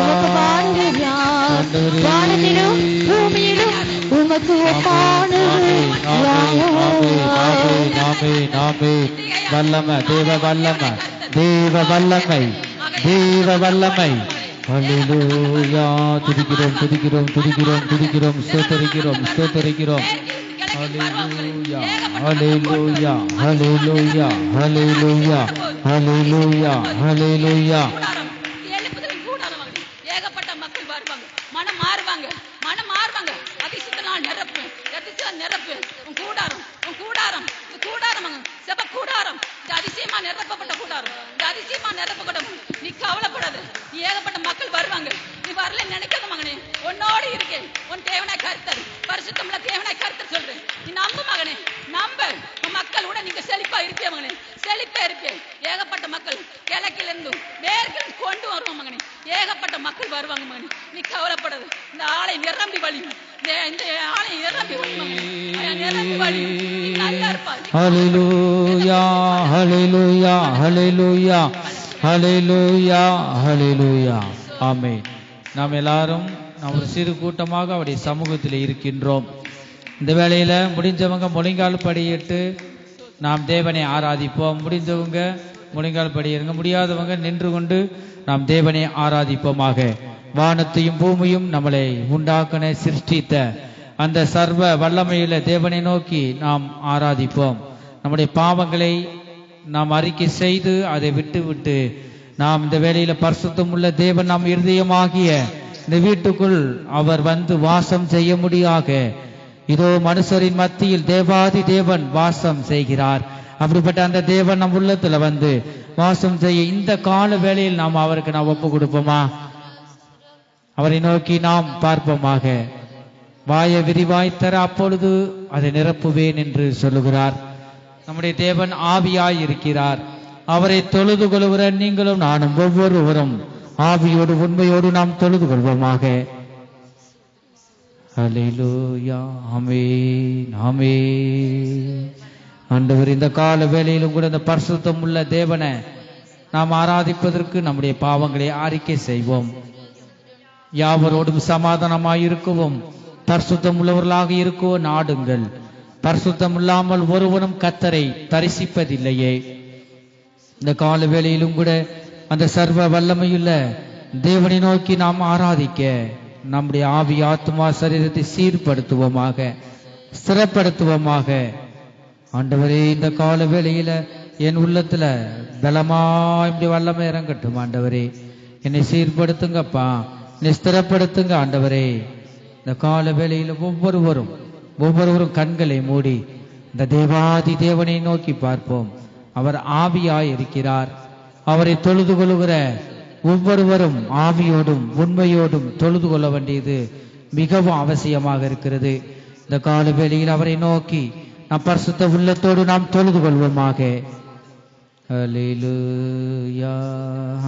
உமக்கொப்பானவர் யார்? வானத்திலும் பூமியிலும் உமக்கு ஒப்பானவர் வல்லமை தேவ வல்லமை தேவ வல்லமை தேவ வல்லமை. ஹல்லேலூயா. துதிக்கிறோம் துதிக்கிறோம் துதிக்கிறோம் துதிக்கிறோம் ஸ்தோத்திரிக்கிறோம் ஸ்தோத்திரிக்கிறோம். ஹல்லேலூயா ஹல்லேலூயா ஹல்லேலூயா ஹல்லேலூயா ஹல்லேலூயா ஹல்லேலூயா. ஏகப்பட்ட மக்கள் வருவாங்க, மனம் மாறுவாங்க, மனம் மாறுவாங்க. அதிசயத்தினால் நிரப்பு, அதிசயம் நிரப்பு. உன் கூடாரம் நிரப்பப்பட்ட கூடாரம், இந்த அதிசயமா நிரப்பப்பட்ட. நீ கவலைப்படாத, நீ ஏகப்பட்ட மக்கள் வருவாங்க. நீ வரல நினைக்காத மகனே, உன்னோடு இருக்கேன். உன் தேவனாய் கர்த்தர், பரிசுத்தமுள்ள தேவனாய் கர்த்தர் சொல்றேன். நீ நம்பு மகனே, நம்ப. உன் மக்கள் கூட நீங்க செழிப்பா இருப்பிய மகனே, செழிப்பா இருப்பிய. ஏகப்பட்ட மக்கள் கிழக்கிலிருந்து மேற்கிலிருந்து கொண்டு வருவோம் மகனே. ஏகப்பட்ட மக்கள் வருவாங்க மகனே, நீ கவலைப்படாது. இந்த ஆலை நிரம்பி வழியும், இந்த ஆலை நிரம்பி வழியும் மகனே, நிரம்பி வழியும். நீ நல்லா இருப்பாய். ஹல்லேலூயா, ஹல்லேலூயா, ஹல்லேலூயா, ஹல்லேலூயா, ஹல்லேலூயா. ஆமென். நாம் எல்லாரும் ஒரு சிறு கூட்டமாக அவருடைய சமூகத்தில் இருக்கின்றோம். இந்த வேளையில முடிஞ்சவங்க முழங்கால் படியிட்டு நாம் தேவனை ஆராதிப்போம். முடிஞ்சவங்க முழங்கால் படியிருங்க, முடியாதவங்க நின்று கொண்டு நாம் தேவனை ஆராதிப்போமாக. வானத்தையும் பூமியும் நம்மளை உண்டாக்கின சிருஷ்டித்த அந்த சர்வ வல்லமையுள்ள தேவனை நோக்கி நாம் ஆராதிப்போம். நம்முடைய பாவங்களை நாம் அறிக்கை செய்து அதை விட்டு நாம் இந்த வேளையில பரிசுத்தம் உள்ள தேவன் நாம் இருதயமாகிய இந்த வீட்டுக்குள் அவர் வந்து வாசம் செய்ய முடியாக. இதோ மனுஷரின் மத்தியில் தேவாதி தேவன் வாசம் செய்கிறார். அப்படிப்பட்ட அந்த தேவன் நம் உள்ளத்துல வந்து வாசம் செய்ய இந்த கால வேளையில் நாம் அவருக்கு நாம் ஒப்பு கொடுப்போமா? அவரை நோக்கி நாம் பார்ப்போமாக. வாய விரிவாய் தர, அப்பொழுது அதை நிரப்புவேன் என்று சொல்லுகிறார். நம்முடைய தேவன் ஆவியாய் இருக்கிறார். அவரை தொழுது கொள்கிற நீங்களும் நானும் ஒவ்வொருவரும் ஆவியோடு உண்மையோடு நாம் தொழுது கொள்வோமாக. ஹல்லேலூயா, ஆமென், ஆமென். ஆண்டவர், இந்த கால வேளையிலும் கூட இந்த பரிசுத்தம் உள்ள தேவனை நாம் ஆராதிப்பதற்கு நம்முடைய பாவங்களை அறிக்கை செய்வோம். யாவரோடும் சமாதானமாய் இருக்கவும், பரிசுத்தம் உள்ளவர்களாக இருக்கவும் நாடுங்கள். பரிசுத்தம் இல்லாமல் ஒருவனும் கர்த்தரை தரிசிப்பதில்லையே. இந்த கால வேளையிலும் கூட அந்த சர்வ வல்லமையுள்ள தேவனை நோக்கி நாம் ஆராதிக்க நம்முடைய ஆவி ஆத்மா சரீரத்தை சீர்படுத்துவோமாக, ஸ்திரப்படுத்துவோமாக. ஆண்டவரே, இந்த கால வேளையில என் உள்ளத்துல பலமா இப்படி வல்லமை இறங்கட்டும். ஆண்டவரே, என்னை சீர்படுத்துங்கப்பா, என்னை ஸ்திரப்படுத்துங்க. ஆண்டவரே, இந்த கால வேளையில ஒவ்வொருவரும் கண்களை மூடி இந்த தேவாதி தேவனை நோக்கி பார்ப்போம். அவர் ஆவியாய் இருக்கிறார். அவரை தொழுது கொள்கிற ஒவ்வொருவரும் ஆவியோடும் உண்மையோடும் தொழுது கொள்ள வேண்டியது மிகவும் அவசியமாக இருக்கிறது. இந்த கால வேளையில் அவரை நோக்கி நாம் பரிசுத்த உள்ளத்தோடு நாம் தொழுது கொள்வோமாக. ஹல்லேலூயா,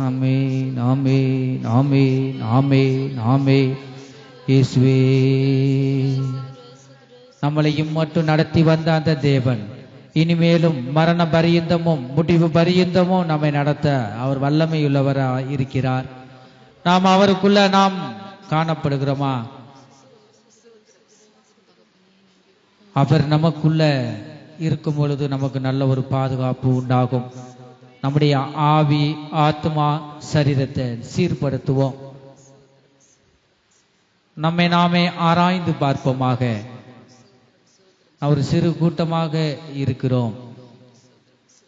ஆமென், ஆமென், ஆமென், ஆமென், ஆமென். இயேசுவே, நம்மளையும் மட்டும் நடத்தி வந்த அந்த தேவன் இனிமேலும் மரண பரியந்தமும் முடிவு பரியந்தமும் நம்மை நடத்த அவர் வல்லமையுள்ளவராய் இருக்கிறார். நாம் அவருக்குள்ள நாம் காணப்படுகிறோமா? அவர் நமக்குள்ள இருக்கும் பொழுது நமக்கு நல்ல ஒரு பாதுகாப்பு உண்டாகும். நம்முடைய ஆவி ஆத்மா சரீரத்தை சீர்படுத்துவோம். நம்மை நாமே ஆராய்ந்து பார்ப்போமாக. ஒரு சிறு கூட்டமாக இருக்கிறோம்.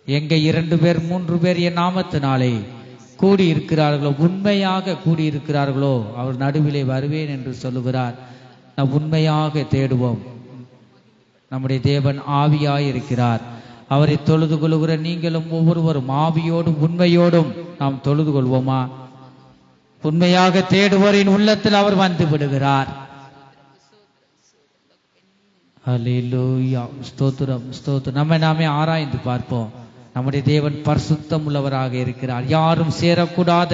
எங்க 2 பேர் 3 பேர் என் நாமத்தினாலே கூடி இருக்கிறார்களோ, உண்மையாக கூடி இருக்கிறார்களோ, அவர் நடுவிலே வருவேன் என்று சொல்லுகிறார். நாம் உண்மையாக தேடுவோம். நம்முடைய தேவன் ஆவியாய் இருக்கிறார். அவரை தொழுது கொள்கிற நீங்களும் ஒவ்வொருவரும் ஆவியோடும் உண்மையோடும் நாம் தொழுது கொள்வோமா? உண்மையாக தேடுவோரின் உள்ளத்தில் அவர் வந்து விடுகிறார். ஹல்லேலூயா, ஸ்தோத்திரம், ஸ்தோத்திரம். நம்மை நாமே ஆராய்ந்து பார்ப்போம். நம்முடைய தேவன் பரிசுத்தம் உள்ளவராக இருக்கிறார். யாரும் சேரக்கூடாத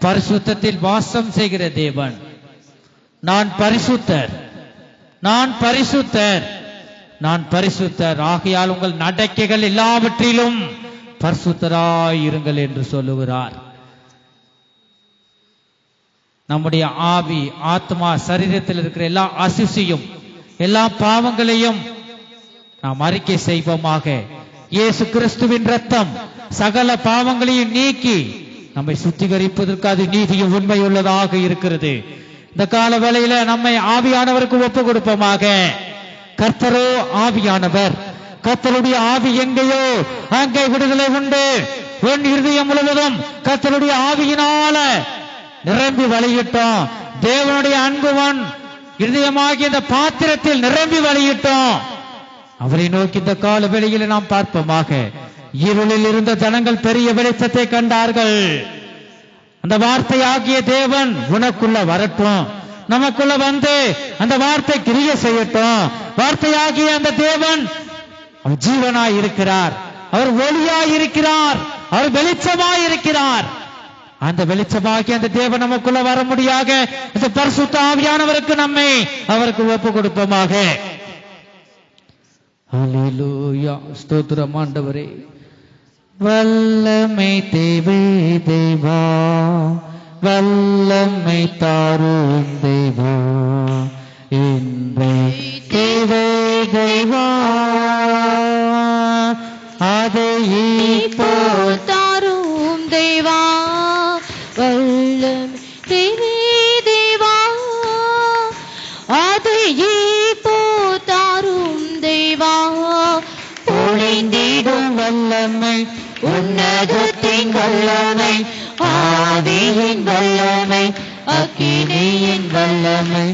பரிசுத்தத்தில் வாசம் செய்கிற தேவன். நான் பரிசுத்தர், நான் பரிசுத்தர், நான் பரிசுத்தர், ஆகையால் உங்கள் நடக்கைகள் எல்லாவற்றிலும் பரிசுத்தராய் இருங்கள் என்று சொல்லுகிறார். நம்முடைய ஆவி ஆத்மா சரீரத்தில் இருக்கிற எல்லா அசுசியும் எல்லா பாவங்களையும் நாம் அறிக்கை செய்வோமாக. இயேசு கிறிஸ்துவின் ரத்தம் சகல பாவங்களையும் நீக்கி நம்மை சுத்திகரிப்பதற்கு அது நீதியும் உண்மையுள்ளதாக இருக்கிறது. இந்த கால வேளையில நம்மை ஆவியானவருக்கு ஒப்பு கொடுப்போமாக. கர்த்தரோ ஆவியானவர். கர்த்தருடைய ஆவி எங்கேயோ அங்கே விடுதலை உண்டு. உன் இருதயம் முழுவதும் கர்த்தருடைய ஆவியினால நிரம்பி வழியிட்டோம். தேவனுடைய அன்புவன் இருதயமாகிய இந்த பாத்திரத்தில் நிரம்பி வழியிட்டோம். அவரை நோக்கி இந்த கால வேளையில நாம் பார்ப்போமாக. இருளில் இருந்த ஜனங்கள் பெரிய வெளிச்சத்தை கண்டார்கள். அந்த வார்த்தையாகிய தேவன் உனக்குள்ள வரட்டும், நமக்குள்ள வந்து அந்த வார்த்தை கிரியை செய்யட்டும். வார்த்தையாகிய அந்த தேவன் அவர் ஜீவனாய் இருக்கிறார், அவர் ஒளியாய் இருக்கிறார், அவர் வெளிச்சமாய் இருக்கிறார். அந்த வெளிச்சமாகி அந்த தேவன் நமக்குள்ள வர முடியாக இந்த பரிசுத்த ஆவியானவருக்கு நம்மை அவருக்கு ஒப்பு கொடுப்போமாக. ஹல்லேலூயா. ஸ்தோத்திரம் ஆண்டவரே. வல்லமை தேவை தேவா, வல்லமை தாரும் தேவா, இன்றை தேவை தேவா, அதை இப்போ தாரும் தேவா, வல்லம் தேவி தேவா, அதை இப்போ தாரும் தேவா, பொழிந்திடும் வல்லமை, உன்னதத்தின் வல்லமை, ஆவியின் வல்லமை, அக்கினியின் வல்லமை,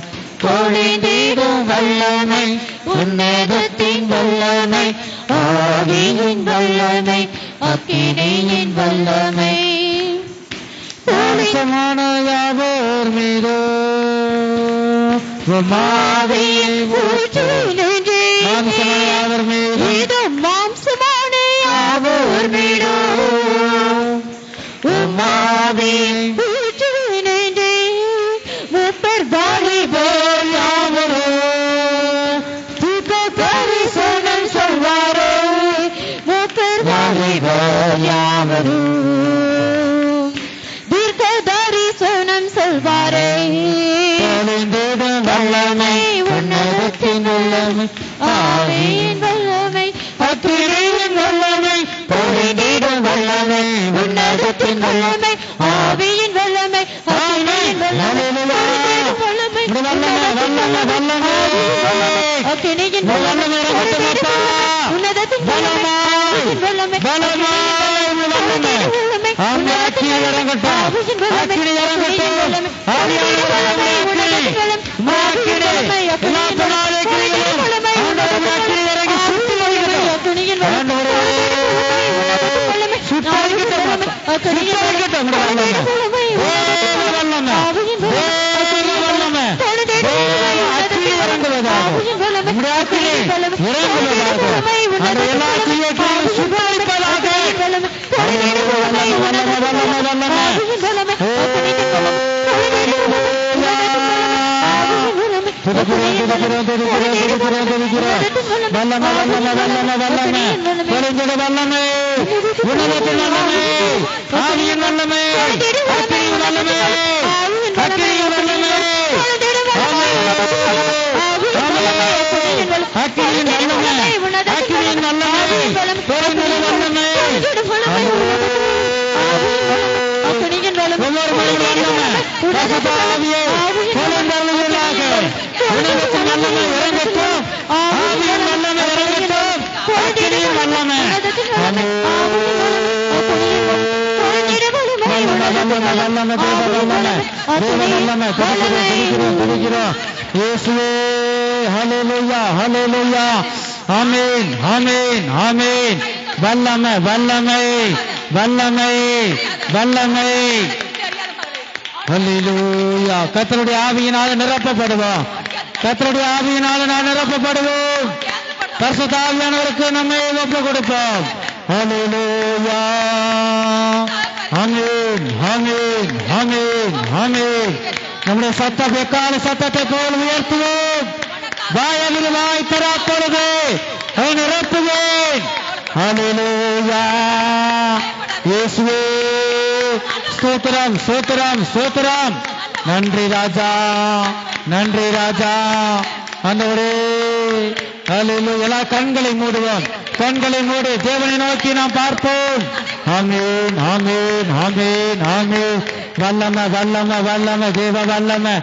பொழிந்திடும் வல்லமை, உன்னதத்தின் வல்லமை, ஆவியின் வல்லமை, அக்கினியின் வல்லமை, மாம்சமான யாவோர் மீதோ மாவியில் ஊற்று நெஞ்சே, மாம்சமான யாவர் மீதோ, இதோ மாம்சமான யாவோர் மீதோ மாவியில் ஊற்று நெஞ்சே, முப்பர் வாழி போல் யாவரோ தீர்க்க தரிசனம் சொல்வாரோ, முப்பர் வாழி போல் யாவரோ தீர்க்க தரிசனம் சொல்வாரே, பொழிந்திடும் வல்லமை, உன்னதத்தின் வல்லமை, ஆவியின் வல்லமை, அக்கினியின் வல்லமை, பொழிந்திடும் வல்லமை, உன்னதத்தின் வல்லமை, ஆவியின் வல்லமை, அக்கினியின் வல்லமை, பொழிந்திடும் வல்லமை, அக்கினியின் வல்லமை, உன்னதத்தின் வல்லமை, ஆவியின் வல்லமை, ஹல்லேலூயா, ஹல்லேலூயா, ஆமென், ஆமென், ஆமென். வல்லமை, வல்லமை, வல்லமை, வல்லமை. ஹல்லேலூயா. கர்த்தருடைய ஆவியினால நிரப்பப்படுவோம், கர்த்தருடைய ஆவியினால நான் நிரப்பப்படுவோம். பரிசுத்த ஆவியானவருக்கு நம்மை ஒப்பு கொடுப்போம். ஹல்லேலூயா. ஆமென், ஆமென், ஆமென், ஆமென். நம்முடைய சத்தத்தை கால சத்தத்தை போல் உயர்த்துவோம். வாயவில் வாய் தராப்பொழுது அதை நிரப்புவேன். ஹல்லேலூயா. இயேசுவே ஸ்தோத்திரம், ஸ்தோத்திரம், ஸ்தோத்திரம். நன்றி ராஜா, நன்றி ராஜா. ஆண்டவரே ஹல்லேலூயா. எல்லா கண்களை மூடுவோம், கண்களை மூடி தேவனை நோக்கி நாம் பார்ப்போம். ஆமென், ஆமென், ஆமென், ஆமென். வல்லமை, வல்லமை, வல்லமை, தேவ வல்லமை.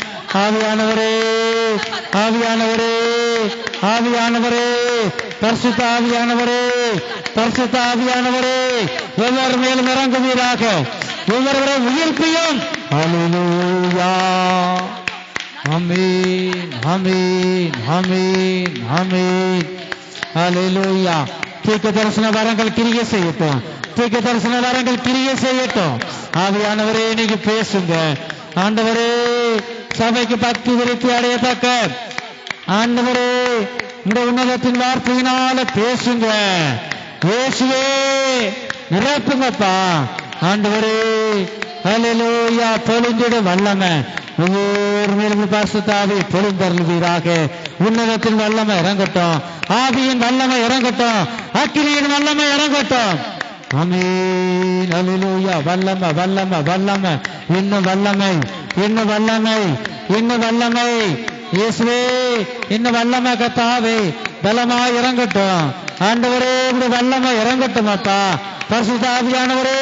ஆவியானவரே, ஆவியானவரே, ஆவியானவரே, பரிசுத்த ஆவியானவரே, பரிசுத்த ஆவியானவரே, ஒவ்வொரு மேலும் இறங்குவீராக, ஒவ்வொருவரை உயிர்ப்பியும். ஹல்லேலூயா. ஆமென், ஆமென், ஆமென், ஆமென். ஹல்லேலூயா. தீர்க்க தரிசன வரங்கள் கிரியை செய்யட்டும். தீர்க்க தரிசன வரங்கள் கிரியை செய்யட்டும். ஆவியானவரே நீங்க பேசுங்க ஆண்டவரே. சபைக்கு பக்தி விருத்தி அடையத்தக்க ஆண்டவரே இந்த உன்னதத்தின் வார்த்தையினால பேசுங்க. இயேசுவே நிரப்புங்கப்பா ஆண்டவரே. ஹல்லேலூயா. பொழிந்திட வல்லமை ஒவ்வொரு மேலும் பரிசுத்தாவி பொழிந்தருள்வீராக. உன்னதத்தின் வல்லமை இறங்கட்டும். ஆவியின் வல்லமை இறங்கட்டும். அக்கினியின் வல்லமை இறங்கட்டும். ஆமென். ஹல்லேலூயா. வல்லமை வல்லமை வல்லமை இன்னும் வல்லமை இன்னும் வல்லமை இன்னும் வல்லமை. இயேசுவே இன்னும் வல்லமை கர்த்தாவே பலமாய் இறங்கட்டும். ஆண்டவரே இந்த வல்லமை இறங்கட்டும் அப்பா. பரிசுத்த ஆவியானவரே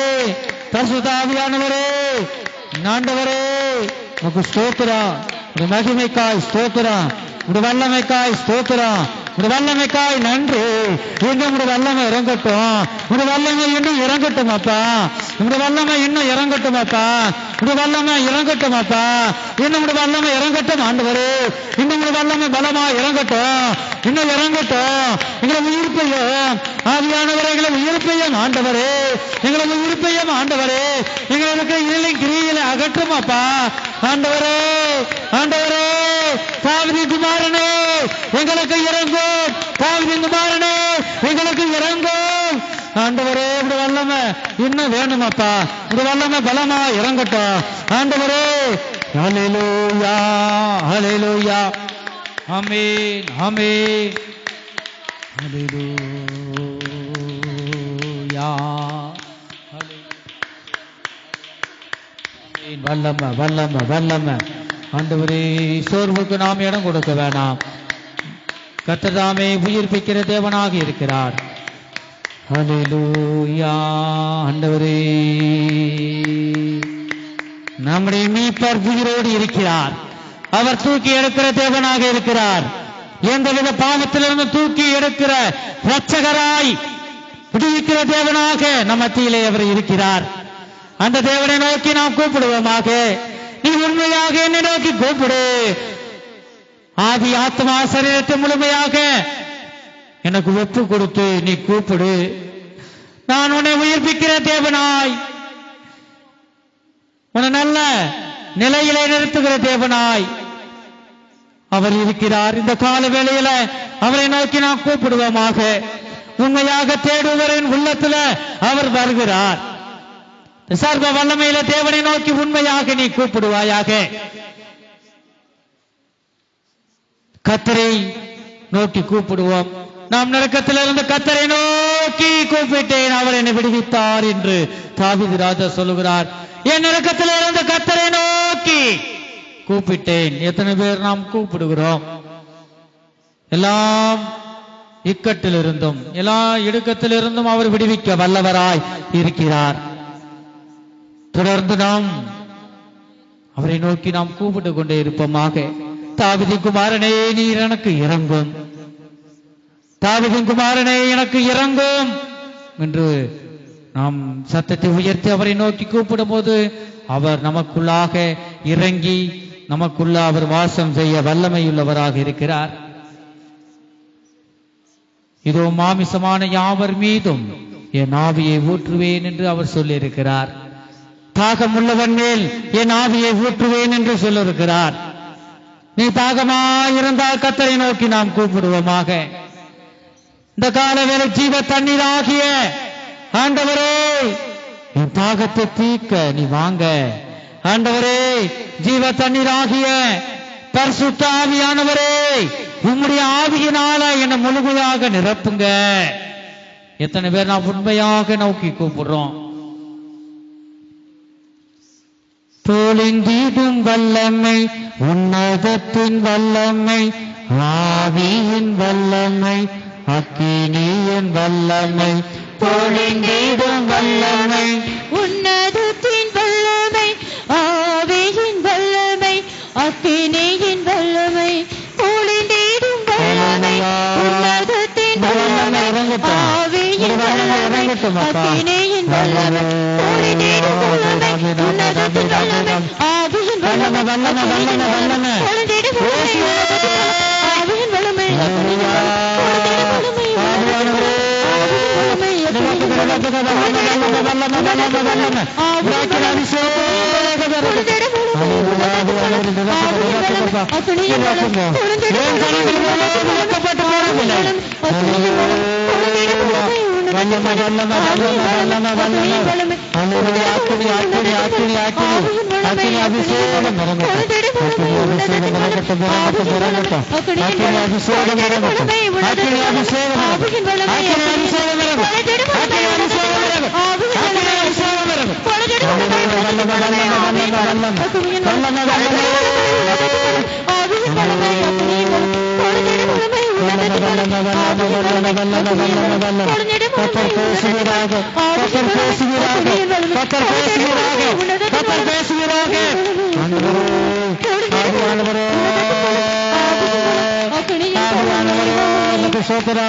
பரிசுத்த ஆவியானவரே ஆண்டவரே உமக்கு ஸ்தோத்திரம். உங்க மகிமைக்காய் ஸ்தோத்திரம். உங்க வல்லமைக்காய் ஸ்தோத்திரம். உங்க வல்லமைக்காய் நன்றி. இன்னும் உங்க வல்லமை இறங்கட்டும். உங்க வல்லமை இன்னும் இறங்கட்டும் அப்பா. உங்க வல்லமை இன்னும் இறங்கட்டும் அப்பா. உங்க வல்லமை இறங்கட்டும் அப்பா. இன்னும் உங்க வல்லமை இறங்கட்டும் ஆண்டவரே. இன்னும் உங்க வல்லமை பலமா இறங்கட்டும். இன்னும் இறங்கட்டும். எங்களை உயிர்ப்பையும் ஆவியானவரே எங்களை உயிர்ப்பையும் ஆண்டவரே. எங்களை உயிர்ப்பையும் ஆண்டவரே. எங்களுக்கு இல்லை கிரியில அகற்றும் அப்பா ஆண்டவரே. ஆண்டவரே தாவீது குமாரனே எங்களுக்கு இறங்கும். தாவீது குமாரனே எங்களுக்கு இறங்கும். ஆண்டவரே உங்க வல்லமை இன்னும் வேணுமாப்பா. உங்க வல்லமை பலமா இறங்கட்டும் ஆண்டவரே. ஹல்லேலூயா ஹல்லேலூயா. ஆமென் ஆமென். ஹல்லேலூயா. வல்லமை வல்லமை வல்லமை ஆண்டவரே. சோர்வுக்கு நாம் இடம் கொடுக்க வேணாம். கர்த்தர் தாமே உயிர்ப்பிக்கிற தேவனாக இருக்கிறார். ஹல்லேலூயா. ஆண்டவரே நம்முடைய மீட்பர் உயிரோடு இருக்கிறார். அவர் தூக்கி எடுக்கிற தேவனாக இருக்கிறார். எந்தவித பாவத்திலிருந்து தூக்கி எடுக்கிற இரட்சகராய் விடுவிக்கிற தேவனாக நம் மத்தியிலே அவர் இருக்கிறார். அந்த தேவனை நோக்கி நாம் கூப்பிடுவோமாக. நீ உண்மையாக என்னை நோக்கி கூப்பிடு. ஆதி ஆத்மா சரீரத்தை முழுமையாக எனக்கு ஒப்பு கொடுத்து நீ கூப்பிடு. நான் உன்னை உயிர்ப்பிக்கிற தேவனாய் உன்னை நல்ல நிலையிலே நிறுத்துகிற தேவனாய் அவர் இருக்கிறார். இந்த கால வேளையில அவரை நோக்கி நாம் கூப்பிடுவோமாக. உண்மையாக தேடுவரின் உள்ளத்துல அவர் வருகிறார். சர்வ வல்லமையில தேவனை நோக்கி உண்மையாக நீ கூப்பிடுவாயாக. கர்த்தரை நோக்கி கூப்பிடுவோம். நாம் நரகத்திலிருந்து கர்த்தரை நோக்கி கூப்பிட்டேன் அவர் என்னை விடுவித்தார் என்று தாவீது ராஜா சொல்லுகிறார். என் நரகத்திலிருந்து கர்த்தரை நோக்கி கூப்பிட்டேன். எத்தனை பேர் நாம் கூப்பிடுகிறோம்? எல்லாம் இக்கட்டிலிருந்தும் எல்லா இடுக்கத்திலிருந்தும் அவர் விடுவிக்க வல்லவராய் இருக்கிறார். தொடர்ந்து நாம் அவரை நோக்கி நாம் கூப்பிட்டு கொண்டே இருப்போமாக. தாவீது குமாரனே நீர் எனக்கு இறங்கும். தாவீது குமாரனே எனக்கு இறங்கும் என்று நாம் சத்தத்தை உயர்த்தி அவரை நோக்கி கூப்பிடும் போது அவர் நமக்குள்ளாக இறங்கி நமக்குள்ள அவர் வாசம் செய்ய வல்லமையுள்ளவராக இருக்கிறார். இதோ மாமிசமான யாவர் மீதும் என் ஆவியை ஊற்றுவேன் என்று அவர் சொல்லியிருக்கிறார். தாகம் உள்ளவன் மேல் என் ஆவியை ஊற்றுவேன் என்று சொல்லியிருக்கிறார். நீ தாகமாயிருந்தால் கர்த்தரை நோக்கி நாம் கூப்பிடுவோமாக. இந்த காலவேளை ஜீவ தண்ணீராகிய ஆண்டவரே என் தாகத்தை தீர்க்க நீ வாங்க. ஆண்டவரே ஜீவ தண்ணீராகிய பரிசுத்த ஆவியானவரே உம்முடைய ஆவியினால என்னை முழுமையாக நிரப்புங்க. எத்தனை பேர் நான் உண்மையாக நோக்கி கூப்பிடுறோம்? பொழிந்திடும் வல்லமை உன்னதத்தின் வல்லமை ஆவியின் வல்லமை அக்கினியின் வல்லமை பொழிந்திடும் வல்லமை உன்னதத்தின் வல்லமை ஆவியின் வல்லமை அக்கினியின் வல்லமை பொழிந்திடும் வல்லமை உன்னதத்தின் வல்லமை ஆவியின் வல்லமை அக்கினியின் வல்லமை பொழிந்திடும் வல்லமை உன்னதத்தின் வல்லமை ஆவியின் வல்லமை அக்கினியின் வல்லமை பொழிந்திடும் வல்லமை ஆவியின் வல்லமை பொழிந்திடும் வல்லமை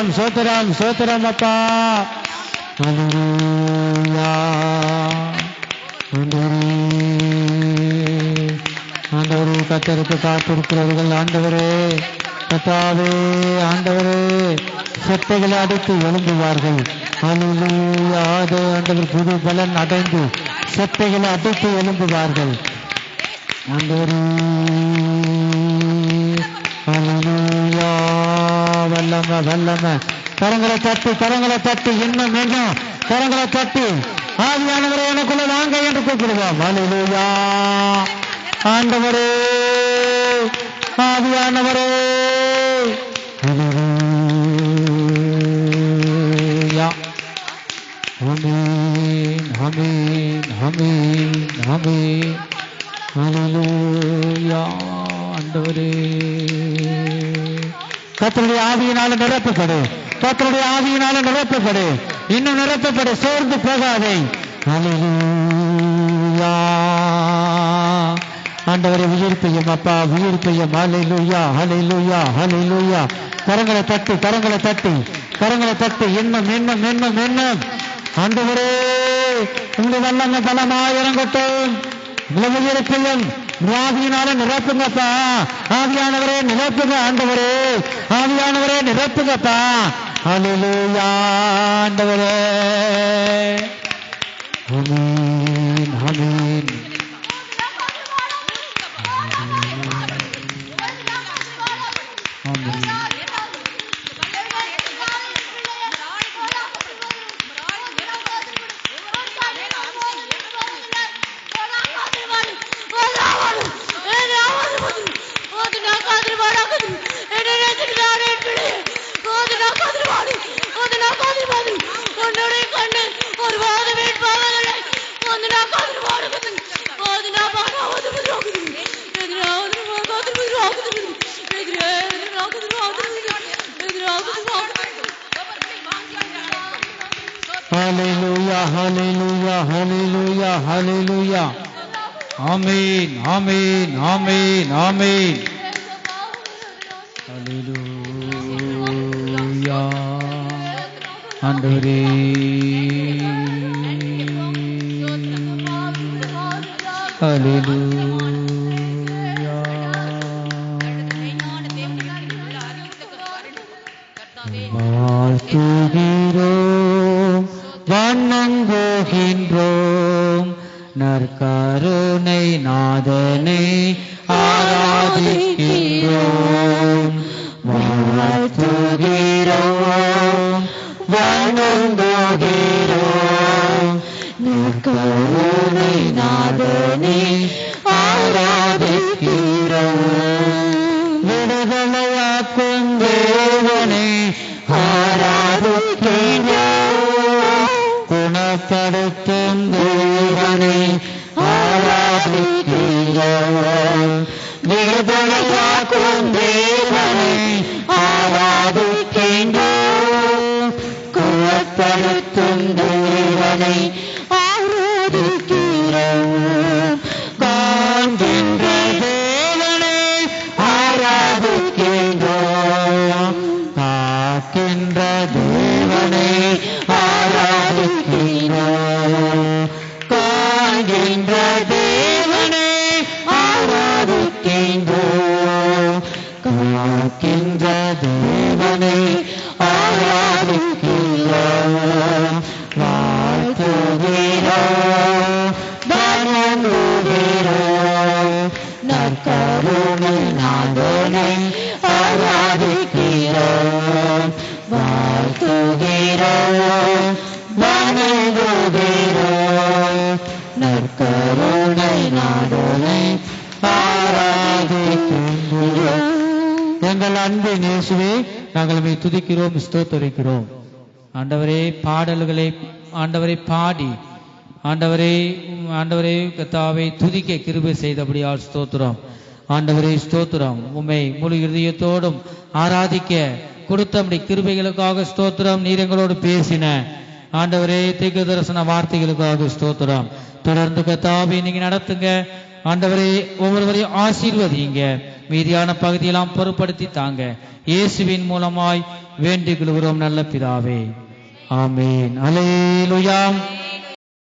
சோத்திரம் சோத்திரம் அப்பா. ஆண்டவரே கத்தருக்கு காத்திருக்கிறவர்கள் ஆண்டவரே கத்தாவே ஆண்டவரே செட்டைகளை அடைத்து எழும்புவார்கள். ஆண்டவர் புது பலன் அடைந்து செட்டைகளை அடைத்து எழும்புவார்கள். ஆண்டவரே வல்லம வல்லம கரங்களை தட்டி இன்னும் இன்னும் கரங்களை தட்டி ஆவியானவரே எனக்குள்ள வாங்க என்று கூப்பிடுவோம். அல்லேலூயா. ஆண்டவரே ஆவியானவரே அல்லேலூயா. ஆமென் ஆமென் ஆமென் ஆமென் அல்லேலூயா. ஆண்டவரே கர்த்தருடைய ஆவியினால நிரப்பப்படு, கர்த்தருடைய ஆவியினால நிரப்பப்படு, இன்னும் நிரப்பப்படு, சோர்ந்து போகாதே. அல்லேலூயா. ஆண்டவரை உயிர்ப்பையும் அப்பா உயிர்ப்பையும். அல்லேலூயா அல்லேலூயா அல்லேலூயா. கரங்களை தட்டி இன்னும் இன்னும் இன்னும் இன்னும். ஆண்டவரே உங்களுடைய வல்லமை பலமாய் இறங்கட்டும். உயிர்ப்பையும் ஆவியினால நிரப்புங்கப்பா. ஆவியானவரே நிரப்புங்க. ஆண்டவரே ஆவியானவரே நிரப்புங்கப்பா. அல்லேலூயா. ஆண்டவரே ஆமென் ஆமென். Hallelujah, hallelujah, hallelujah, hallelujah. Amen, amen, amen, amen. Hallelujah. ஆண்டவரே ஹல்லேலூயா. வாழ்த்துகிறோம் வணங்குகின்றோம் நற்கருணை நாதனை ஆராதிக்கின்றோம். வாழ்த்துகிறோம் வணங்குகிறோம் நற்கருணை நாதனை ஆராதிக்கிறோம். விடுதலையாக்கும் தேவனை ஆராதிக்கிறோம். குணப்படுத்தும் தேவனை ஆராதிக்கிறோம். விடுதலையாக்கும் தேவனை ஆராதிக்கிறோம். குணப்படுத்தும் தேவனை ஆராதிக்கிறோம். காண்கின்ற தேவனை ஆராதிக்கின்றோம். காக்கின்ற தேவனை ஆராதிக்கிறோம். காண்கின்ற தேவனை ஆராதிக்கின்றோம். காக்கின்ற தேவனை ஆராதிக்கிறோம். வாழ்த்துகிறோம் வணங்குகிறோம் நற்கருணை நாதனை ஆராதிக்கிறோம் வாழ்த்துகிறோம் வணங்குகிறோம் நற்கருணை நாதனை ஆராதிக்கிறோம். எங்கள் அன்பு இயேசுவே, நாங்கள் உம்மை துதிக்கிறோம், ஸ்தோத்தரிக்கிறோம். ஆண்டவரே, பாடல்களை ஆண்டவரை பாடி ஆண்டவரே கர்த்தாவை துதிக்க கிருபை செய்தபடியால் ஸ்தோத்திரம். ஆண்டவரே ஸ்தோத்திரம். உம்மை முழு இருதயத்தோடும் ஆராதிக்க கொடுத்த கிருபைகளுக்காக ஸ்தோத்திரம். நீர் எங்களோடு பேசின ஆண்டவரே தீர்க்க தரிசன வார்த்தைகளுக்காக ஸ்தோத்திரம். தொடர்ந்து கர்த்தாவை நீங்க நடத்துங்க ஆண்டவரே, ஒவ்வொருவரையும் ஆசீர்வதிங்க. மீதியான பகுதியெல்லாம் பொறுப்படுத்தி தாங்க. இயேசுவின் மூலமாய் வேண்டிக் கொள்கிறோம் நல்ல பிதாவே, ஆமேன். அல்லேலூயா.